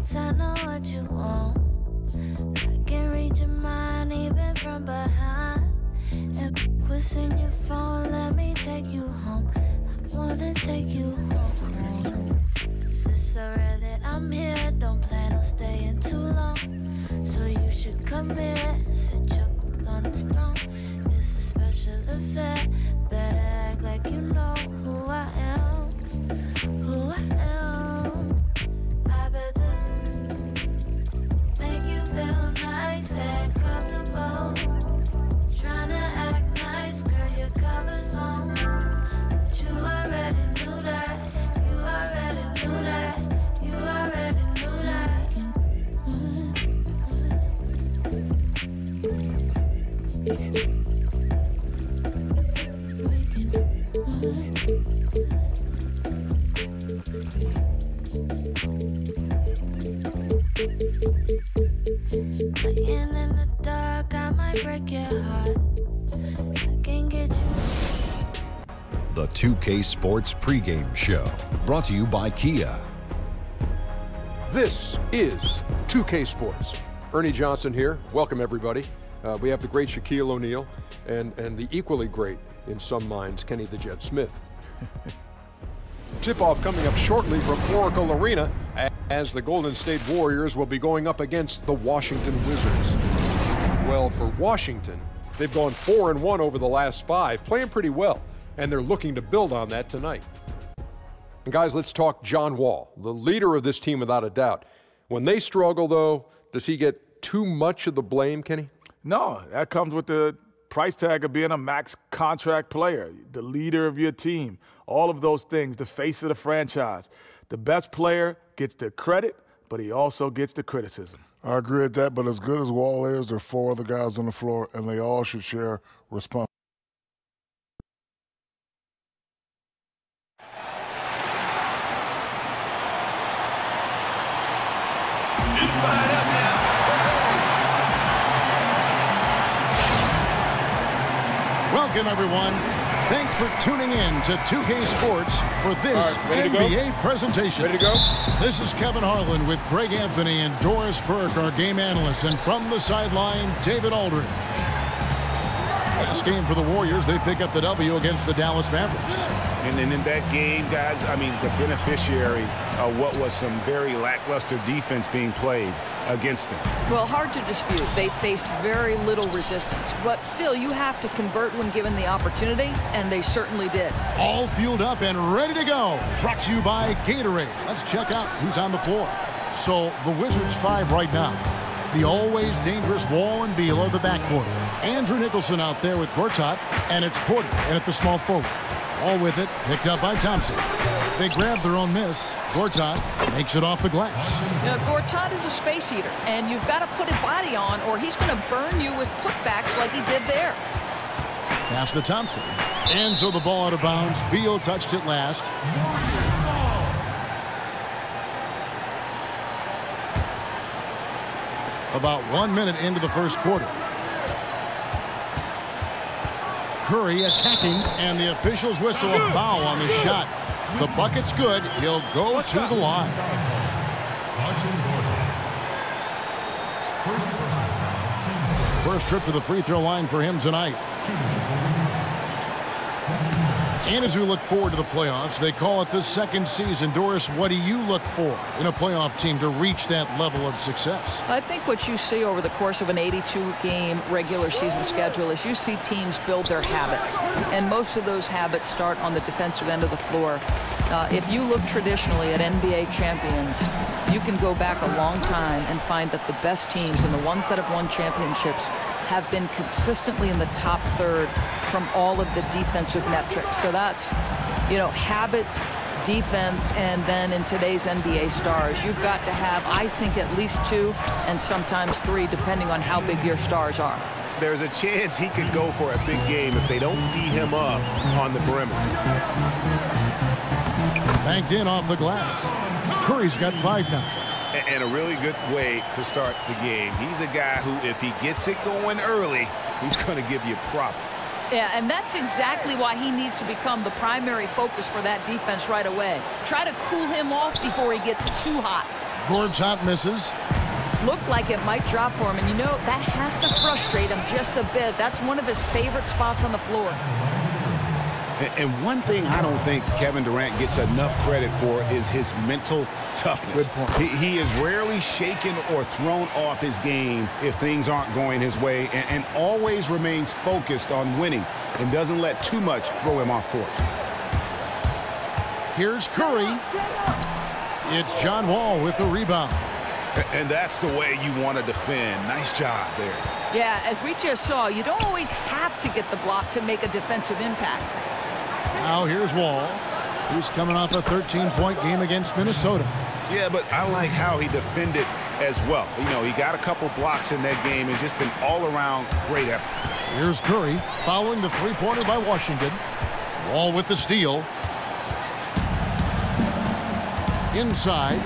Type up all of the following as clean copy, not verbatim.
nights I know what you want. I can read your mind even from behind. And what's in your phone, let me take you home. I wanna take you home. 'Cause it's so rare that I'm here, don't plan on staying too long. So you should come here, sit your on this throne. It's a special affair, better act like you know who I am. Who I am. I bet this make you feel nice and comfortable. Tryna act nice, girl, your cover's long. But you already knew that. You already knew that. You already knew that. Playing in the dark, I might break your heart. I can get you. The 2K Sports pregame show, brought to you by Kia. This is 2K Sports. Ernie Johnson here. Welcome, everybody. We have the great Shaquille O'Neal and the equally great, in some minds, Kenny the Jet Smith. Tip-off coming up shortly from Oracle Arena as the Golden State Warriors will be going up against the Washington Wizards. Well, for Washington, they've gone 4-1 over the last 5, playing pretty well, and they're looking to build on that tonight. And guys, let's talk John Wall, the leader of this team without a doubt. When they struggle, though, does he get too much of the blame, Kenny? No, that comes with the price tag of being a max contract player, the leader of your team, all of those things, the face of the franchise. The best player gets the credit, but he also gets the criticism. I agree with that, but as good as Wall is, there are 4 other guys on the floor, and they all should share responsibility. Welcome, everyone. Thanks for tuning in to 2K Sports for this NBA presentation. Ready to go? This is Kevin Harlan with Greg Anthony and Doris Burke, our game analysts, and from the sideline, David Aldridge. Last game for the Warriors, they pick up the W against the Dallas Mavericks. And in that game, guys, I mean, the beneficiary of what was some very lackluster defense being played against them. Well, hard to dispute. They faced very little resistance. But still, you have to convert when given the opportunity, and they certainly did. All fueled up and ready to go. Brought to you by Gatorade. Let's check out who's on the floor. So, the Wizards 5 right now. The always dangerous Wall and Beal are the backcourt. Andrew Nicholson out there with Gortat, and it's Porter in at the small forward. All with it, picked up by Thompson. They grab their own miss. Gortat makes it off the glass. You know, Gortat is a space eater, and you've got to put a body on, or he's going to burn you with putbacks like he did there. Pass to Thompson. And so the ball out of bounds. Beal touched it last. About 1 minute into the first quarter. Curry attacking, and the officials whistle a foul on the shot. The bucket's good. He'll go to the line. First trip to the free throw line for him tonight. And as we look forward to the playoffs, they call it the second season. Doris, what do you look for in a playoff team to reach that level of success? I think what you see over the course of an 82-game regular season schedule is you see teams build their habits. And most of those habits start on the defensive end of the floor. If you look traditionally at NBA champions, you can go back a long time and find that the best teams and the ones that have won championships have been consistently in the top third from all of the defensive metrics. So that's, you know, habits, defense, and then in today's NBA stars, you've got to have, I think, at least 2 and sometimes 3, depending on how big your stars are. There's a chance he could go for a big game if they don't D him up on the perimeter. Banked in off the glass. Curry's got 5 now. And a really good way to start the game. He's a guy who, if he gets it going early, he's going to give you problems. Yeah, and that's exactly why he needs to become the primary focus for that defense right away. Try to cool him off before he gets too hot. Gortat misses. Looked like it might drop for him, and you know, that has to frustrate him just a bit. That's one of his favorite spots on the floor. And one thing I don't think Kevin Durant gets enough credit for is his mental toughness. Good point. He is rarely shaken or thrown off his game if things aren't going his way, and always remains focused on winning and doesn't let too much throw him off court. Here's Curry. It's John Wall with the rebound. And that's the way you want to defend. Nice job there. Yeah, as we just saw, you don't always have to get the block to make a defensive impact. Now here's Wall. He's coming off a 13-point game against Minnesota. Yeah, but I like how he defended as well. You know, he got a couple blocks in that game and just an all-around great effort. Here's Curry following the three-pointer by Washington. Wall with the steal. Inside.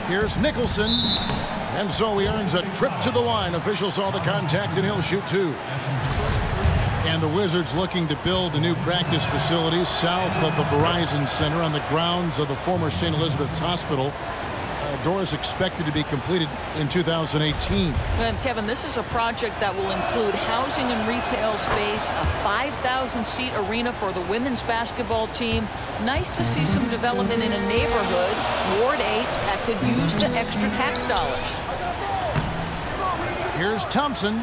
Here's Nicholson. And so he earns a trip to the line. Officials saw the contact, and he'll shoot two. And the Wizards looking to build a new practice facility south of the Verizon Center on the grounds of the former St. Elizabeth's Hospital. Doors expected to be completed in 2018. And Kevin, this is a project that will include housing and retail space, a 5,000-seat arena for the women's basketball team. Nice to see some development in a neighborhood, Ward 8, that could use the extra tax dollars. Here's Thompson.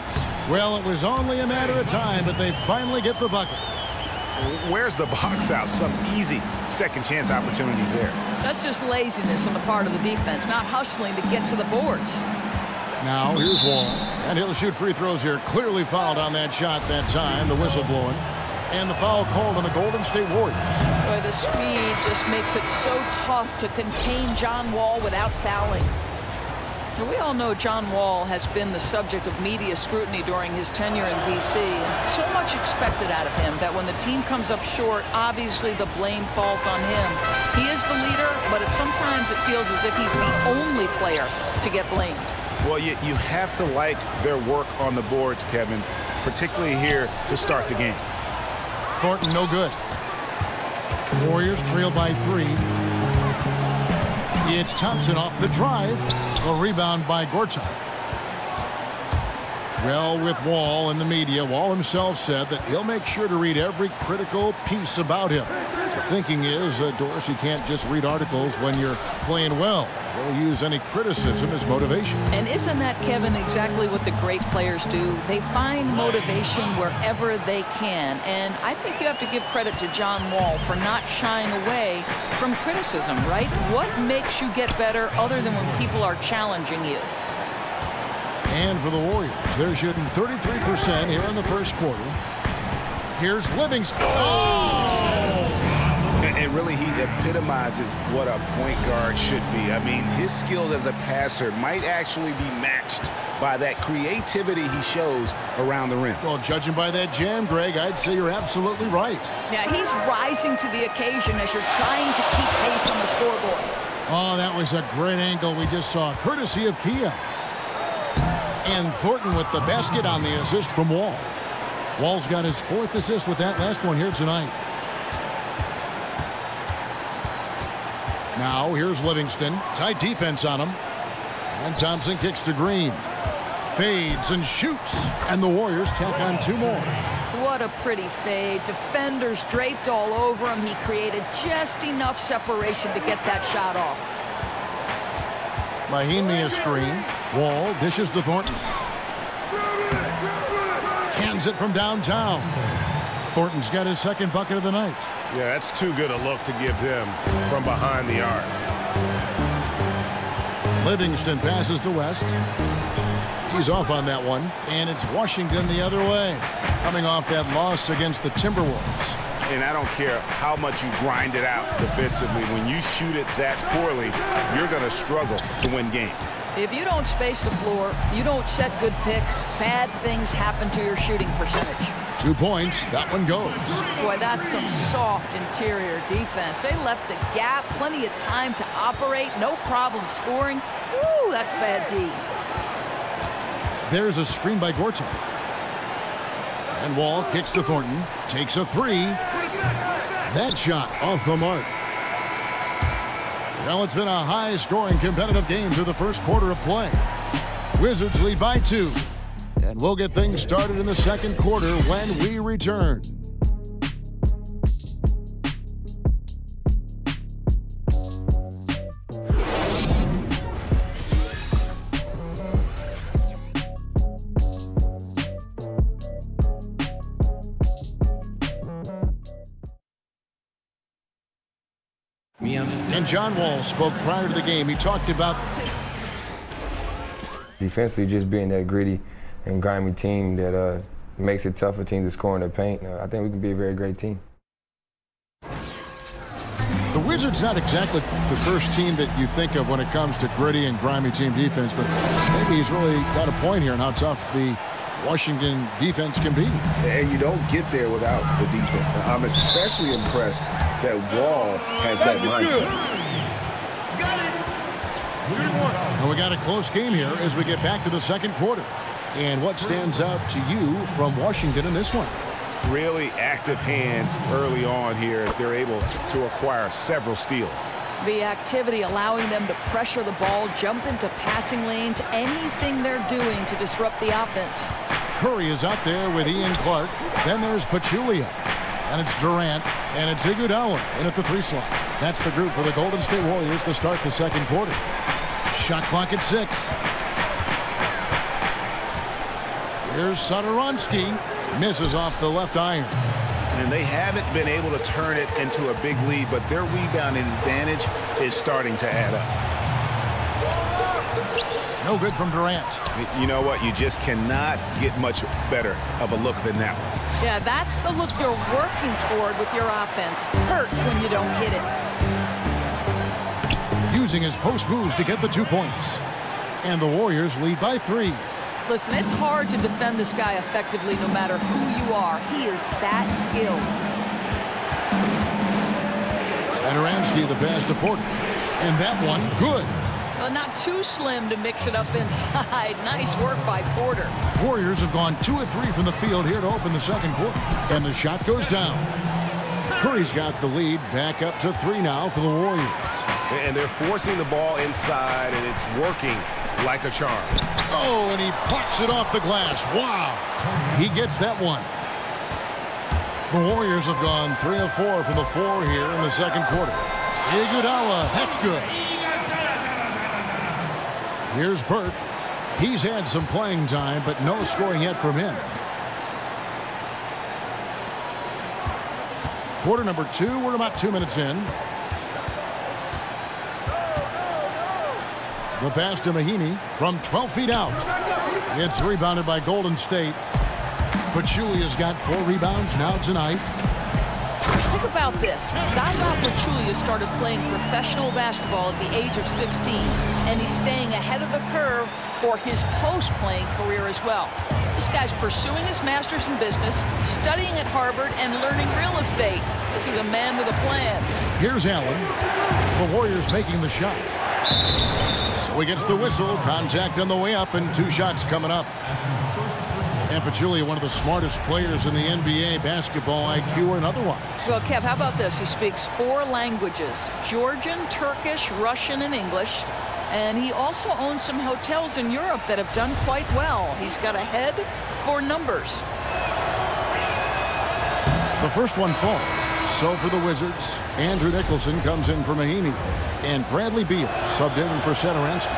Well, it was only a matter of time, but they finally get the bucket. Where's the box out? Some easy second chance opportunities there. That's just laziness on the part of the defense, not hustling to get to the boards. Now here's Wall, and he'll shoot free throws here. Clearly fouled on that shot that time, the whistle blowing. And the foul called on the Golden State Warriors. Boy, the speed just makes it so tough to contain John Wall without fouling. We all know John Wall has been the subject of media scrutiny during his tenure in D.C. and so much expected out of him that when the team comes up short, obviously the blame falls on him. He is the leader, but sometimes it feels as if he's the only player to get blamed. Well, you have to like their work on the boards, Kevin, particularly here to start the game. Thornton no good. Warriors trail by 3. It's Thompson off the drive. A rebound by Gortat. Well, with Wall in the media, Wall himself said that he'll make sure to read every critical piece about him. The thinking is, Doris, you can't just read articles when you're playing well. He'll use any criticism as motivation. And isn't that, Kevin, exactly what the great players do? They find motivation wherever they can. And I think you have to give credit to John Wall for not shying away from criticism, right? What makes you get better other than when people are challenging you? And for the Warriors, they're shooting 33% here in the first quarter. Here's Livingston. And really, he epitomizes what a point guard should be. I mean, his skills as a passer might actually be matched by that creativity he shows around the rim. Well, judging by that jam, Greg, I'd say you're absolutely right. Yeah, he's rising to the occasion as you're trying to keep pace on the scoreboard. Oh, that was a great angle we just saw, courtesy of Kia. And Thornton with the basket on the assist from Wall. Wall's got his 4th assist with that last one here tonight. Now here's Livingston. Tight defense on him. And Thompson kicks to Green. Fades and shoots. And the Warriors tack on 2 more. What a pretty fade. Defenders draped all over him. He created just enough separation to get that shot off. Mahinmi a screen. Wall dishes to Thornton. Cans it from downtown. Thornton's got his 2nd bucket of the night. Yeah, that's too good a look to give him from behind the arc. Livingston passes to West. He's off on that one. And it's Washington the other way, coming off that loss against the Timberwolves. And I don't care how much you grind it out defensively. When you shoot it that poorly, you're going to struggle to win games. If you don't space the floor, you don't set good picks, bad things happen to your shooting percentage. 2 points. That one goes. Boy, that's some soft interior defense. They left a gap, plenty of time to operate, no problem scoring. Woo, that's bad D. There's a screen by Gortat. And Wall kicks to Thornton. Takes a 3. That shot off the mark. Well, it's been a high-scoring competitive game through the first quarter of play. Wizards lead by 2. And we'll get things started in the second quarter when we return. And John Wall spoke prior to the game. He talked about defensively just being that gritty and grimy team that makes it tough for teams to score in the paint. I think we can be a very great team. The Wizards not exactly the first team that you think of when it comes to gritty and grimy team defense, but maybe he's really got a point here on how tough the Washington defense can be. And you don't get there without the defense. I'm especially impressed that Wall has that mindset. And we got a close game here as we get back to the second quarter. And what stands out to you from Washington in this one? Really active hands early on here as they're able to acquire several steals. The activity allowing them to pressure the ball, jump into passing lanes, anything they're doing to disrupt the offense. Curry is out there with Ian Clark. Then there's Pachulia. And it's Durant. And it's Iguodala in at the 3 slot. That's the group for the Golden State Warriors to start the second quarter. Shot clock at 6. Here's Satoransky. Misses off the left iron. And they haven't been able to turn it into a big lead, but their rebounding advantage is starting to add up. No good from Durant. You know what? You just cannot get much better of a look than that one. Yeah, that's the look you're working toward with your offense. Hurts when you don't hit it. Using his post moves to get the 2 points. And the Warriors lead by 3. Listen, it's hard to defend this guy effectively no matter who you are. He is that skilled. Satoransky the pass to Porter. And that one, good. Well, not too slim to mix it up inside. Nice work by Porter. Warriors have gone 2 of 3 from the field here to open the second quarter. And the shot goes down. Curry's got the lead back up to 3 now for the Warriors. And they're forcing the ball inside, and it's working like a charm. Oh, and he plucks it off the glass. Wow. He gets that one. The Warriors have gone 3 of 4 from the floor here in the second quarter. Iguodala, that's good. Here's Burke. He's had some playing time, but no scoring yet from him. Quarter number 2, we're about 2 minutes in. The pass to Mahinmi from 12 feet out. It's rebounded by Golden State. Pachulia's got 4 rebounds now tonight. Think about this. Zaza Pachulia started playing professional basketball at the age of 16, and he's staying ahead of the curve for his post-playing career as well. This guy's pursuing his master's in business, studying at Harvard, and learning real estate. This is a man with a plan. Here's Allen. The Warriors making the shot. So he gets the whistle. Contact on the way up, and 2 shots coming up. And Pachulia, one of the smartest players in the NBA, basketball IQ and otherwise. Well, Kev, how about this? He speaks 4 languages: Georgian, Turkish, Russian, and English. And he also owns some hotels in Europe that have done quite well. He's got a head for numbers. The first one falls. So for the Wizards, Andrew Nicholson comes in for Mahinmi. And Bradley Beal subbed in for Satoransky.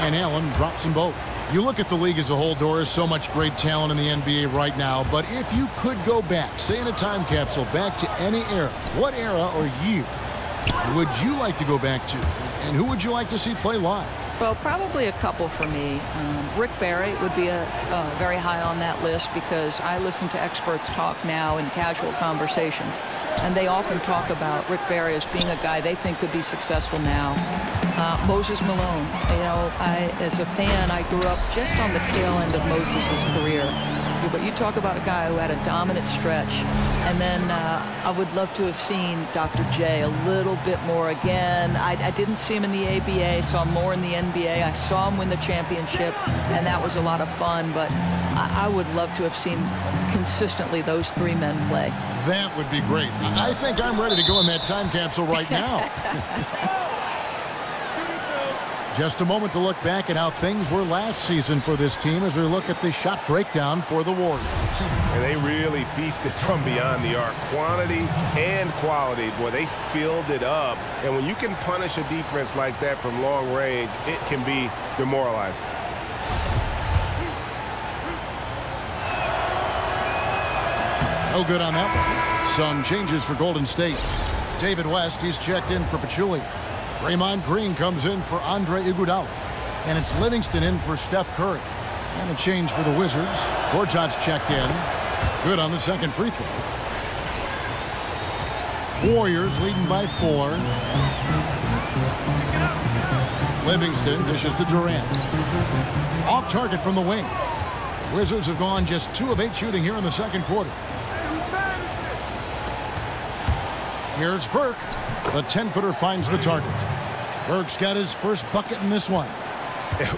And Allen drops them both. You look at the league as a whole, Doris, so much great talent in the NBA right now. But if you could go back, say in a time capsule, back to any era, what era or year would you like to go back to? And who would you like to see play live? Well, probably a couple for me. Rick Barry would be very high on that list because I listen to experts talk now in casual conversations, and they often talk about Rick Barry as being a guy they think could be successful now. Moses Malone, you know, as a fan, I grew up just on the tail end of Moses's career. But you talk about a guy who had a dominant stretch, and then I would love to have seen Dr. J a little bit more again. I didn't see him in the ABA, saw him more in the NBA. I saw him win the championship, and that was a lot of fun, but I would love to have seen consistently those 3 men play. That would be great. I think I'm ready to go in that time capsule right now. Just a moment to look back at how things were last season for this team as we look at the shot breakdown for the Warriors. And they really feasted from beyond the arc. Quantity and quality. Boy, they filled it up. And when you can punish a defense like that from long range, it can be demoralizing. No good on that one. Some changes for Golden State. David West, he's checked in for Pachulia. Draymond Green comes in for Andre Iguodala. And it's Livingston in for Steph Curry. And a change for the Wizards. Gortat's checked in. Good on the second free throw. Warriors leading by 4. Livingston dishes to Durant. Off target from the wing. Wizards have gone just 2 of 8 shooting here in the second quarter. Here's Burke. The 10-footer finds the target. Burke's got his first bucket in this one.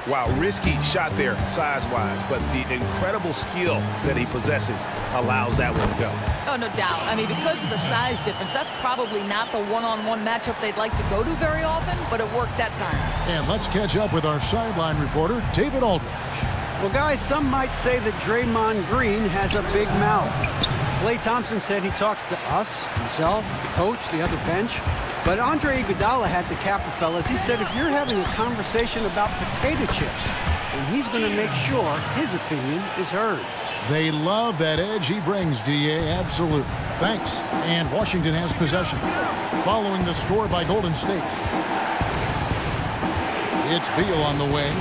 Wow, risky shot there size-wise, but the incredible skill that he possesses allows that one to go. Oh, no doubt. I mean, because of the size difference, that's probably not the one-on-one matchup they'd like to go to very often, but it worked that time. And let's catch up with our sideline reporter, David Aldridge. Well, guys, some might say that Draymond Green has a big mouth. Klay Thompson said he talks to us, himself, the coach, the other bench. But Andre Iguodala had the capper, fellas. He said if you're having a conversation about potato chips, then he's going to make sure his opinion is heard. They love that edge he brings, D.A. Absolutely. Thanks. And Washington has possession. Following the score by Golden State. It's Beal on the wing.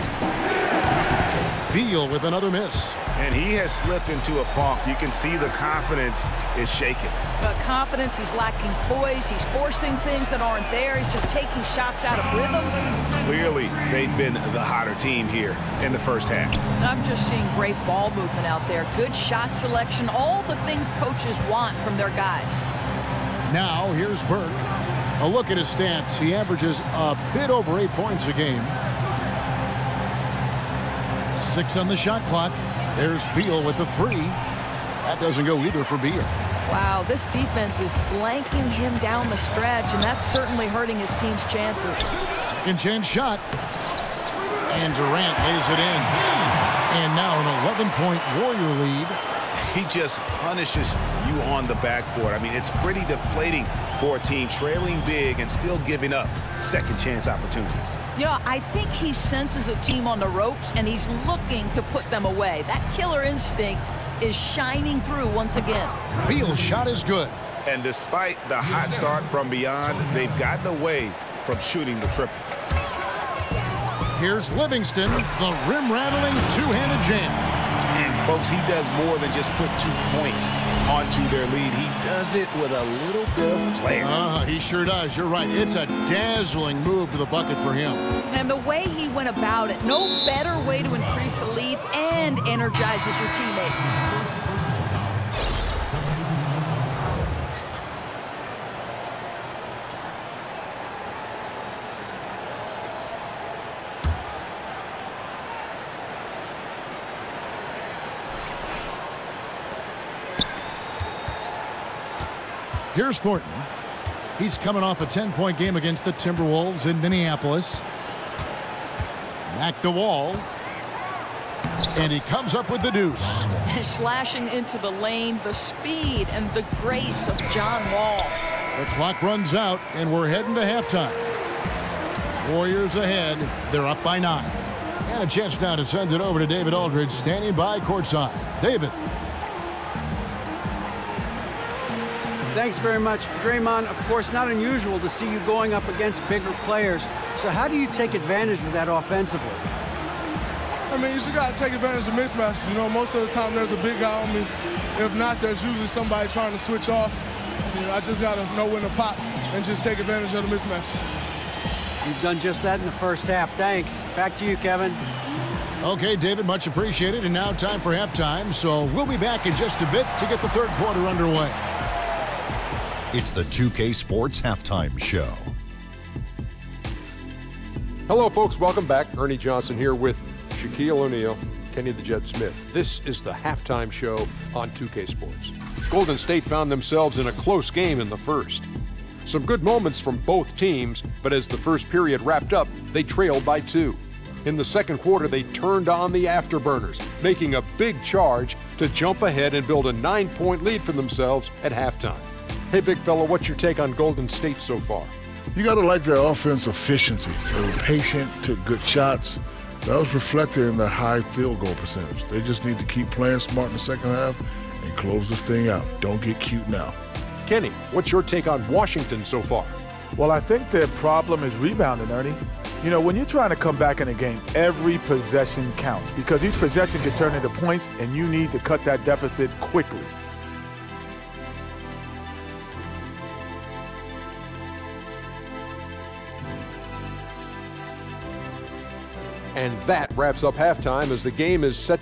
Beal with another miss. And he has slipped into a funk. You can see the confidence is shaken. Confidence, he's lacking poise, he's forcing things that aren't there, he's just taking shots out of rhythm. Clearly, they've been the hotter team here in the first half. I'm just seeing great ball movement out there, good shot selection, all the things coaches want from their guys. Now, here's Burke. A look at his stats. He averages a bit over 8 points a game. 6 on the shot clock. There's Beal with the 3. That doesn't go either for Beal. Wow, this defense is blanking him down the stretch, and that's certainly hurting his team's chances. Second chance shot. And Durant lays it in. And now an 11-point Warrior lead. He just punishes you on the backboard. I mean, it's pretty deflating for a team trailing big and still giving up second chance opportunities. You know, I think he senses a team on the ropes, and he's looking to put them away. That killer instinct is shining through once again. Beal's shot is good. And despite the hot start from beyond, they've gotten away from shooting the triple. Here's Livingston, the rim-rattling two-handed jam. And, folks, he does more than just put 2 points onto their lead. He does it with a little bit of flair. He sure does. You're right. It's a dazzling move to the bucket for him. And the way he went about it, no better way to increase the lead and energizes your teammates. Here's Thornton. He's coming off a 10-point game against the Timberwolves in Minneapolis. Back to Wall. And he comes up with the deuce. Slashing into the lane, the speed and the grace of John Wall. The clock runs out, and we're heading to halftime. Warriors ahead. They're up by 9. And a chance now to send it over to David Aldridge, standing by courtside. David. Thanks very much. Draymond, of course, not unusual to see you going up against bigger players. So how do you take advantage of that offensively? I mean, you just got to take advantage of mismatches. You know, most of the time there's a big guy on me. If not, there's usually somebody trying to switch off. You know, I just got to know when to pop and just take advantage of the mismatches. You've done just that in the first half. Thanks. Back to you, Kevin. Okay, David, much appreciated. And now time for halftime. So we'll be back in just a bit to get the third quarter underway. It's the 2K Sports Halftime Show. Hello, folks. Welcome back. Ernie Johnson here with Shaquille O'Neal, Kenny the Jet Smith. This is the halftime show on 2K Sports. Golden State found themselves in a close game in the first. Some good moments from both teams, but as the first period wrapped up, they trailed by 2. In the second quarter, they turned on the afterburners, making a big charge to jump ahead and build a 9-point lead for themselves at halftime. Hey, big fella, what's your take on Golden State so far? You got to like their offense efficiency. They were patient, took good shots. That was reflected in their high field goal percentage. They just need to keep playing smart in the second half and close this thing out. Don't get cute now. Kenny, what's your take on Washington so far? Well, I think their problem is rebounding, Ernie. You know, when you're trying to come back in a game, every possession counts because each possession can turn into points, and you need to cut that deficit quickly. And that wraps up halftime as the game is set.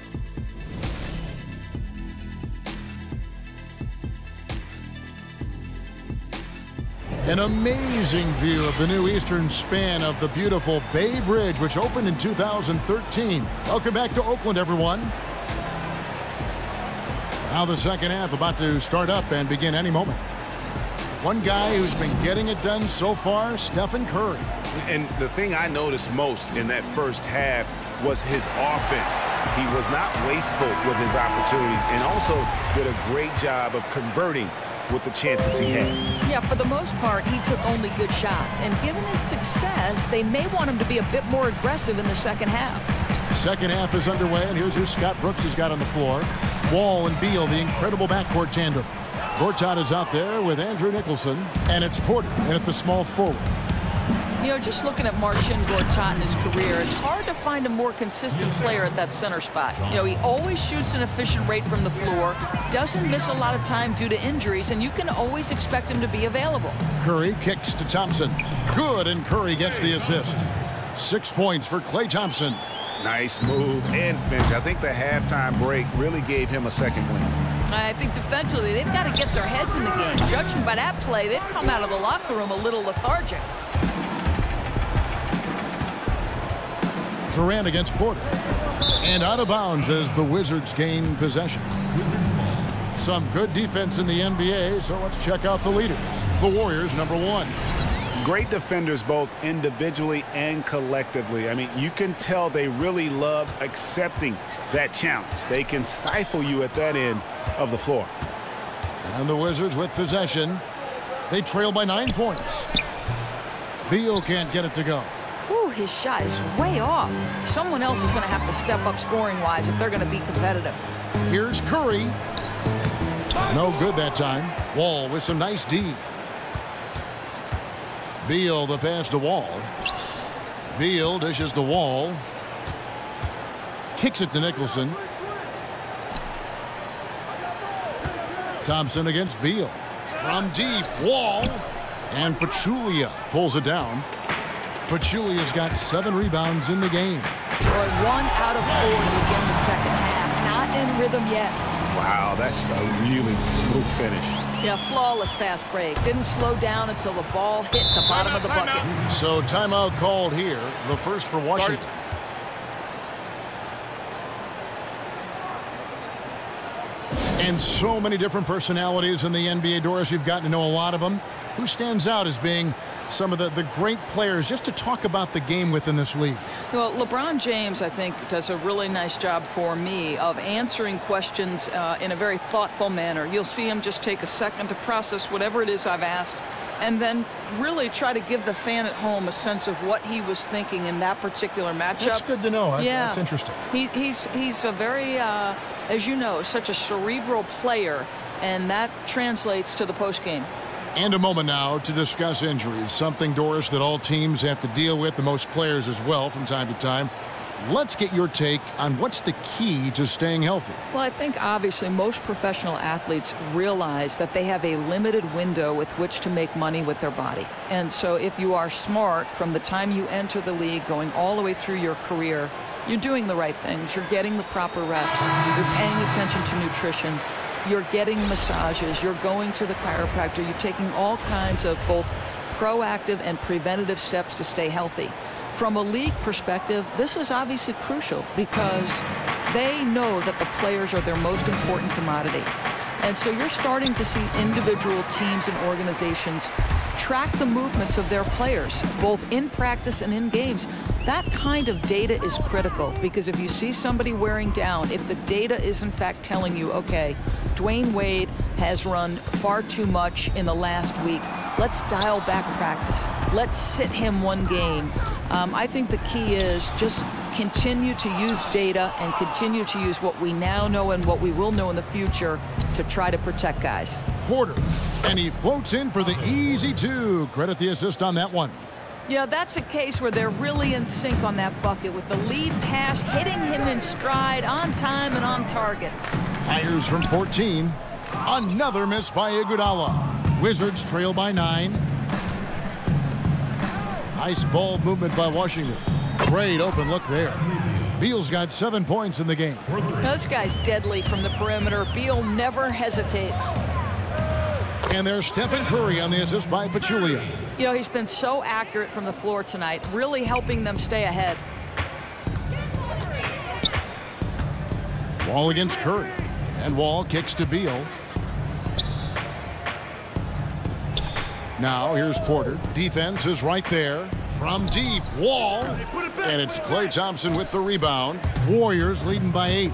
An amazing view of the new eastern span of the beautiful Bay Bridge, which opened in 2013. Welcome back to Oakland, everyone. Now the second half about to start up and begin any moment. One guy who's been getting it done so far, Stephen Curry. And the thing I noticed most in that first half was his offense. He was not wasteful with his opportunities and also did a great job of converting with the chances he had. Yeah, for the most part, he took only good shots. And given his success, they may want him to be a bit more aggressive in the second half. Second half is underway, and here's who Scott Brooks has got on the floor. Wall and Beal, the incredible backcourt tandem. Gortat is out there with Andrew Nicholson, and it's Porter in at the small forward. You know, just looking at Marcin Gortat in his career, it's hard to find a more consistent player at that center spot. You know, he always shoots an efficient rate from the floor, doesn't miss a lot of time due to injuries, and you can always expect him to be available. Curry kicks to Thompson. Good, and Curry gets the assist. 6 points for Klay Thompson. Nice move and finish. I think the halftime break really gave him a second win. I think defensively, they've got to get their heads in the game. Judging by that play, they've come out of the locker room a little lethargic. Durant against Porter. And out of bounds as the Wizards gain possession. Some good defense in the NBA, so let's check out the leaders. The Warriors, #1. Great defenders both individually and collectively. I mean, you can tell they really love accepting that challenge. They can stifle you at that end of the floor. And the Wizards with possession. They trail by 9 points. Beal can't get it to go. Ooh, his shot is way off. Someone else is going to have to step up scoring-wise if they're going to be competitive. Here's Curry. No good that time. Wall with some nice D. Beal the pass to Wall. Beal dishes to Wall. Kicks it to Nicholson. Thompson against Beal. From deep, Wall. And Pachulia pulls it down. Pachulia's got 7 rebounds in the game. Or 1 out of 4 to begin the second half. Not in rhythm yet. Wow, that's a really smooth finish. Yeah, flawless fast break. Didn't slow down until the ball hit the bottom of the bucket. So timeout called here. The first for Washington. And so many different personalities in the NBA, Doris. You've gotten to know a lot of them. Who stands out as being some of the great players just to talk about the game within this league? Well, LeBron James, I think, does a really nice job for me of answering questions in a very thoughtful manner. You'll see him just take a second to process whatever it is I've asked and then really try to give the fan at home a sense of what he was thinking in that particular matchup. That's good to know. Yeah. That's interesting. He's a very, as you know, such a cerebral player, and that translates to the postgame. And a moment now to discuss injuries, something, Doris, that all teams have to deal with, the most players as well from time to time. Let's get your take on what's the key to staying healthy. Well, I think obviously most professional athletes realize that they have a limited window with which to make money with their body. And so if you are smart from the time you enter the league going all the way through your career, you're doing the right things. You're getting the proper rest. You're paying attention to nutrition. You're getting massages. You're going to the chiropractor. You're taking all kinds of both proactive and preventative steps to stay healthy. From a league perspective, this is obviously crucial because they know that the players are their most important commodity. And so you're starting to see individual teams and organizations track the movements of their players, both in practice and in games. That kind of data is critical, because if you see somebody wearing down, if the data is in fact telling you, okay, Dwayne Wade has run far too much in the last week, let's dial back practice. Let's sit him one game. I think the key is just continue to use data and continue to use what we now know and what we will know in the future to try to protect guys. Porter, and he floats in for the easy two. Credit the assist on that one. Yeah, that's a case where they're really in sync on that bucket, with the lead pass hitting him in stride, on time and on target. Fires from 14. Another miss by Iguodala. Wizards trail by 9. Nice ball movement by Washington. Great open look there. Beal's got 7 points in the game. This guy's deadly from the perimeter. Beal never hesitates. And there's Stephen Curry on the assist by Pachulia. You know, he's been so accurate from the floor tonight, really helping them stay ahead. Wall against Curry. And Wall kicks to Beal. Now here's Porter. Defense is right there. From deep, Wall. And it's Klay Thompson with the rebound. Warriors leading by 8.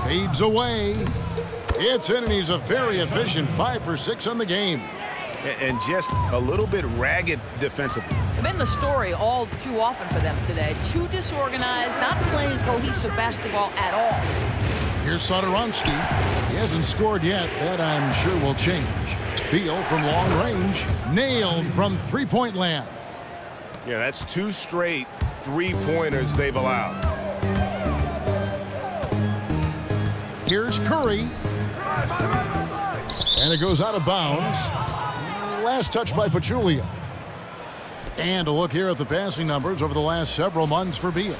Fades away. It's in, and he's a very efficient 5 for 6 on the game. And just a little bit ragged defensively. Been the story all too often for them today. Too disorganized, not playing cohesive basketball at all. Here's Satoransky. He hasn't scored yet. That, I'm sure, will change. Beal from long range. Nailed from three-point land. Yeah, that's 2 straight three-pointers they've allowed. Here's Curry. And it goes out of bounds. Last touch by Pachulia. And a look here at the passing numbers over the last several months for Beal.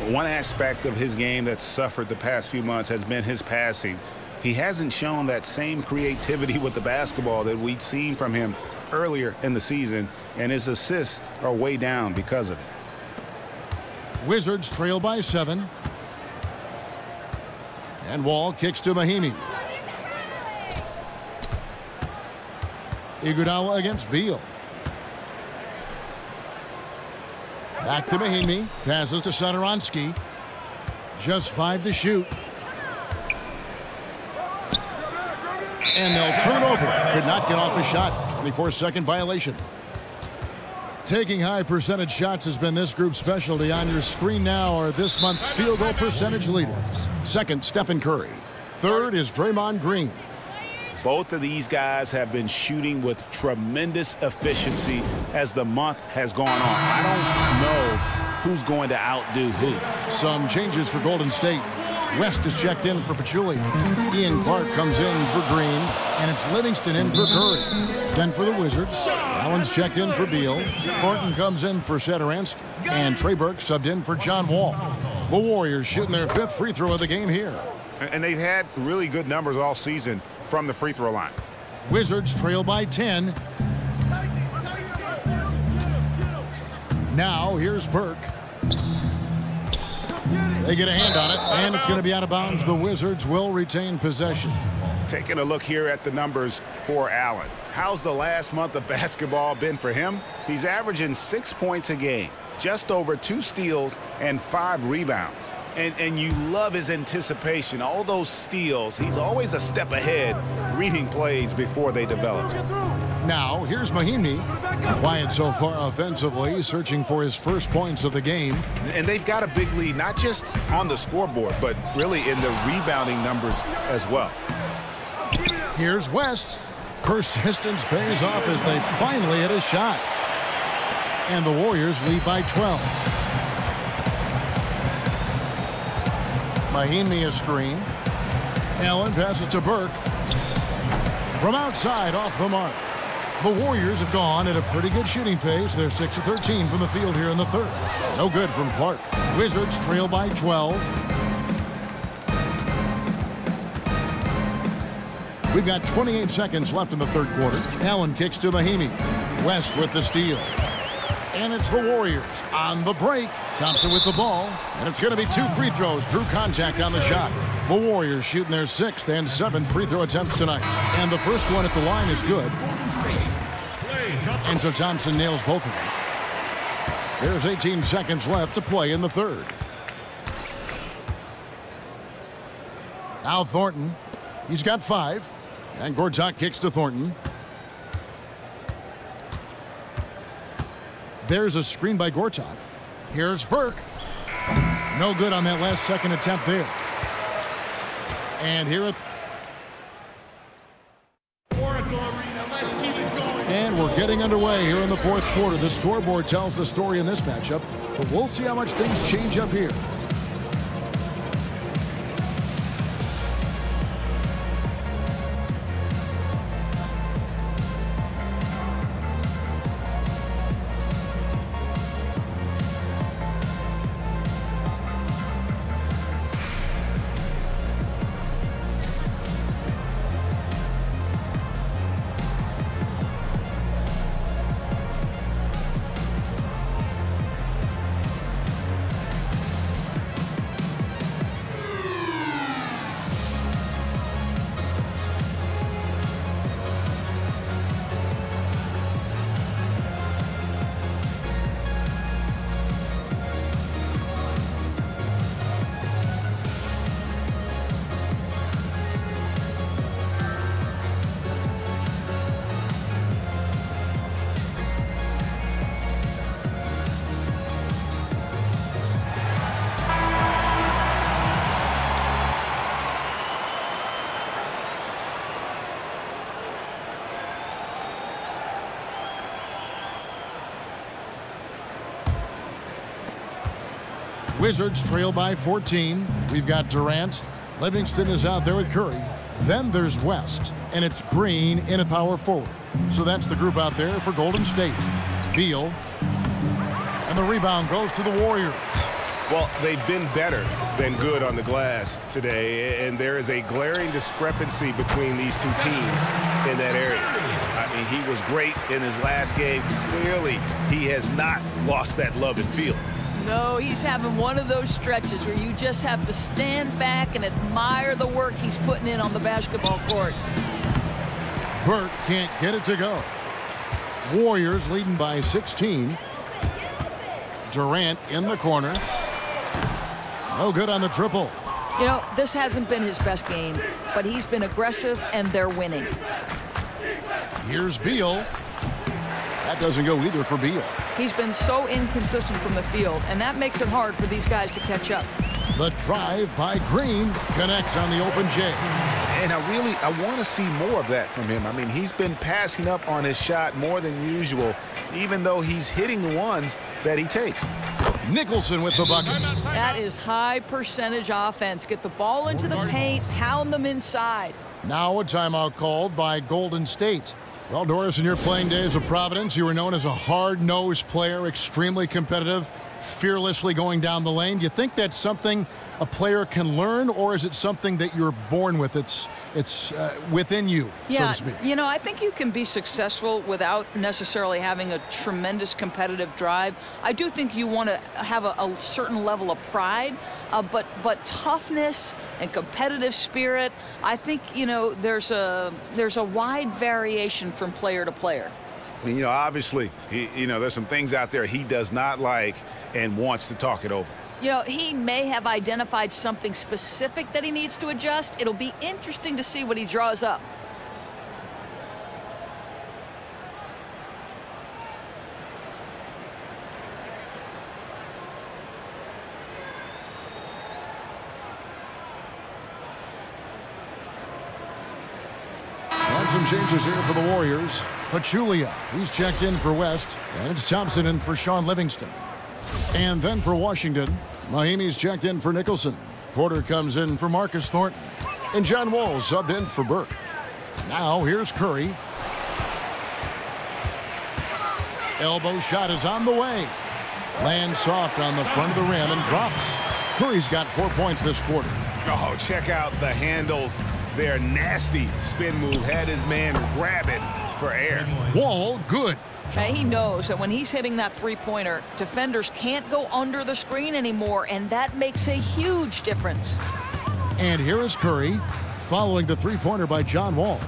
One aspect of his game that's suffered the past few months has been his passing. He hasn't shown that same creativity with the basketball that we'd seen from him earlier in the season, and his assists are way down because of it. Wizards trail by 7. And Wall kicks to Mahinmi. Iguodala against Beal. Back to Mahinmi. Passes to Satoransky. Just 5 to shoot. And they'll turn over. Could not get off a shot. 24-second violation. Taking high percentage shots has been this group's specialty. On your screen now are this month's field goal percentage leaders. Second, Stephen Curry. Third is Draymond Green. Both of these guys have been shooting with tremendous efficiency as the month has gone on. I don't know who's going to outdo who. Some changes for Golden State. West is checked in for Pachulia. Ian Clark comes in for Green, and it's Livingston in for Curry. Then for the Wizards, Allen's checked in for Beal. Thornton comes in for Satoransky, and Trey Burke subbed in for John Wall. The Warriors shooting their 5th free throw of the game here. And they've had really good numbers all season from the free throw line. Wizards trail by 10. Now here's Burke. They get a hand on it, and it's going to be out of bounds. The Wizards will retain possession. Taking a look here at the numbers for Allen. How's the last month of basketball been for him? He's averaging 6 points a game, just over 2 steals and 5 rebounds. And you love his anticipation. All those steals, he's always a step ahead, reading plays before they develop. Now, here's Mahinmi. Quiet so far offensively, searching for his first points of the game. And they've got a big lead, not just on the scoreboard, but really in the rebounding numbers as well. Here's West. Persistence pays off as they finally hit a shot. And the Warriors lead by 12. Mahinmi a screen. Allen passes to Burke. From outside, off the mark. The Warriors have gone at a pretty good shooting pace. They're 6 of 13 from the field here in the third. No good from Clark. Wizards trail by 12. We've got 28 seconds left in the third quarter. Allen kicks to Mahinmi. West with the steal. And it's the Warriors on the break. Thompson with the ball. And it's going to be 2 free throws. Drew contact on the shot. The Warriors shooting their 6th and 7th free throw attempts tonight. And the first one at the line is good. And so Thompson nails both of them. There's 18 seconds left to play in the third. Now Thornton. He's got 5. And Gortat kicks to Thornton. There's a screen by Gortat. Here's Burke. No good on that last second attempt there. And here it. And we're getting underway here in the fourth quarter. The scoreboard tells the story in this matchup, but we'll see how much things change up here. Wizards trail by 14. We've got Durant. Livingston is out there with Curry. Then there's West, and it's Green in at power forward. So that's the group out there for Golden State. Beal. And the rebound goes to the Warriors. Well, they've been better than good on the glass today, and there is a glaring discrepancy between these two teams in that area. I mean, he was great in his last game. Clearly, he has not lost that love and feel. No, he's having one of those stretches where you just have to stand back and admire the work he's putting in on the basketball court. Burke can't get it to go. Warriors leading by 16. Durant in the corner. No good on the triple. You know, this hasn't been his best game, but he's been aggressive and they're winning. Here's Beal. That doesn't go either for Beal. He's been so inconsistent from the field, and that makes it hard for these guys to catch up. The drive by Green connects on the open J. And I want to see more of that from him. I mean, he's been passing up on his shot more than usual, even though he's hitting the ones that he takes. Nicholson with the bucket. That is high percentage offense. Get the ball into the paint, pound them inside. Now a timeout called by Golden State. Well, Doris, in your playing days of Providence, you were known as a hard-nosed player, extremely competitive, fearlessly going down the lane. Do you think that's something a player can learn, or is it something that you're born with? It's within you, so to speak. You know, I think you can be successful without necessarily having a tremendous competitive drive. I do think you want to have a certain level of pride, but toughness and competitive spirit, I think, you know, there's a wide variation from player to player. You know, obviously, there's some things out there he does not like and wants to talk it over. You know, he may have identified something specific that he needs to adjust. It'll be interesting to see what he draws up. And some changes here for the Warriors. Pachulia, he's checked in for West, and it's Thompson in for Sean Livingston. And then for Washington, Mahimi's checked in for Nicholson. Porter comes in for Marcus Thornton. And John Wall subbed in for Burke. Now here's Curry. Elbow shot is on the way. Lands soft on the front of the rim and drops. Curry's got 4 points this quarter. Oh, check out the handles. Their nasty spin move had his man grab it for air. Wall, good. He knows that when he's hitting that three-pointer, defenders can't go under the screen anymore, and that makes a huge difference. And here is Curry following the three-pointer by John Wall.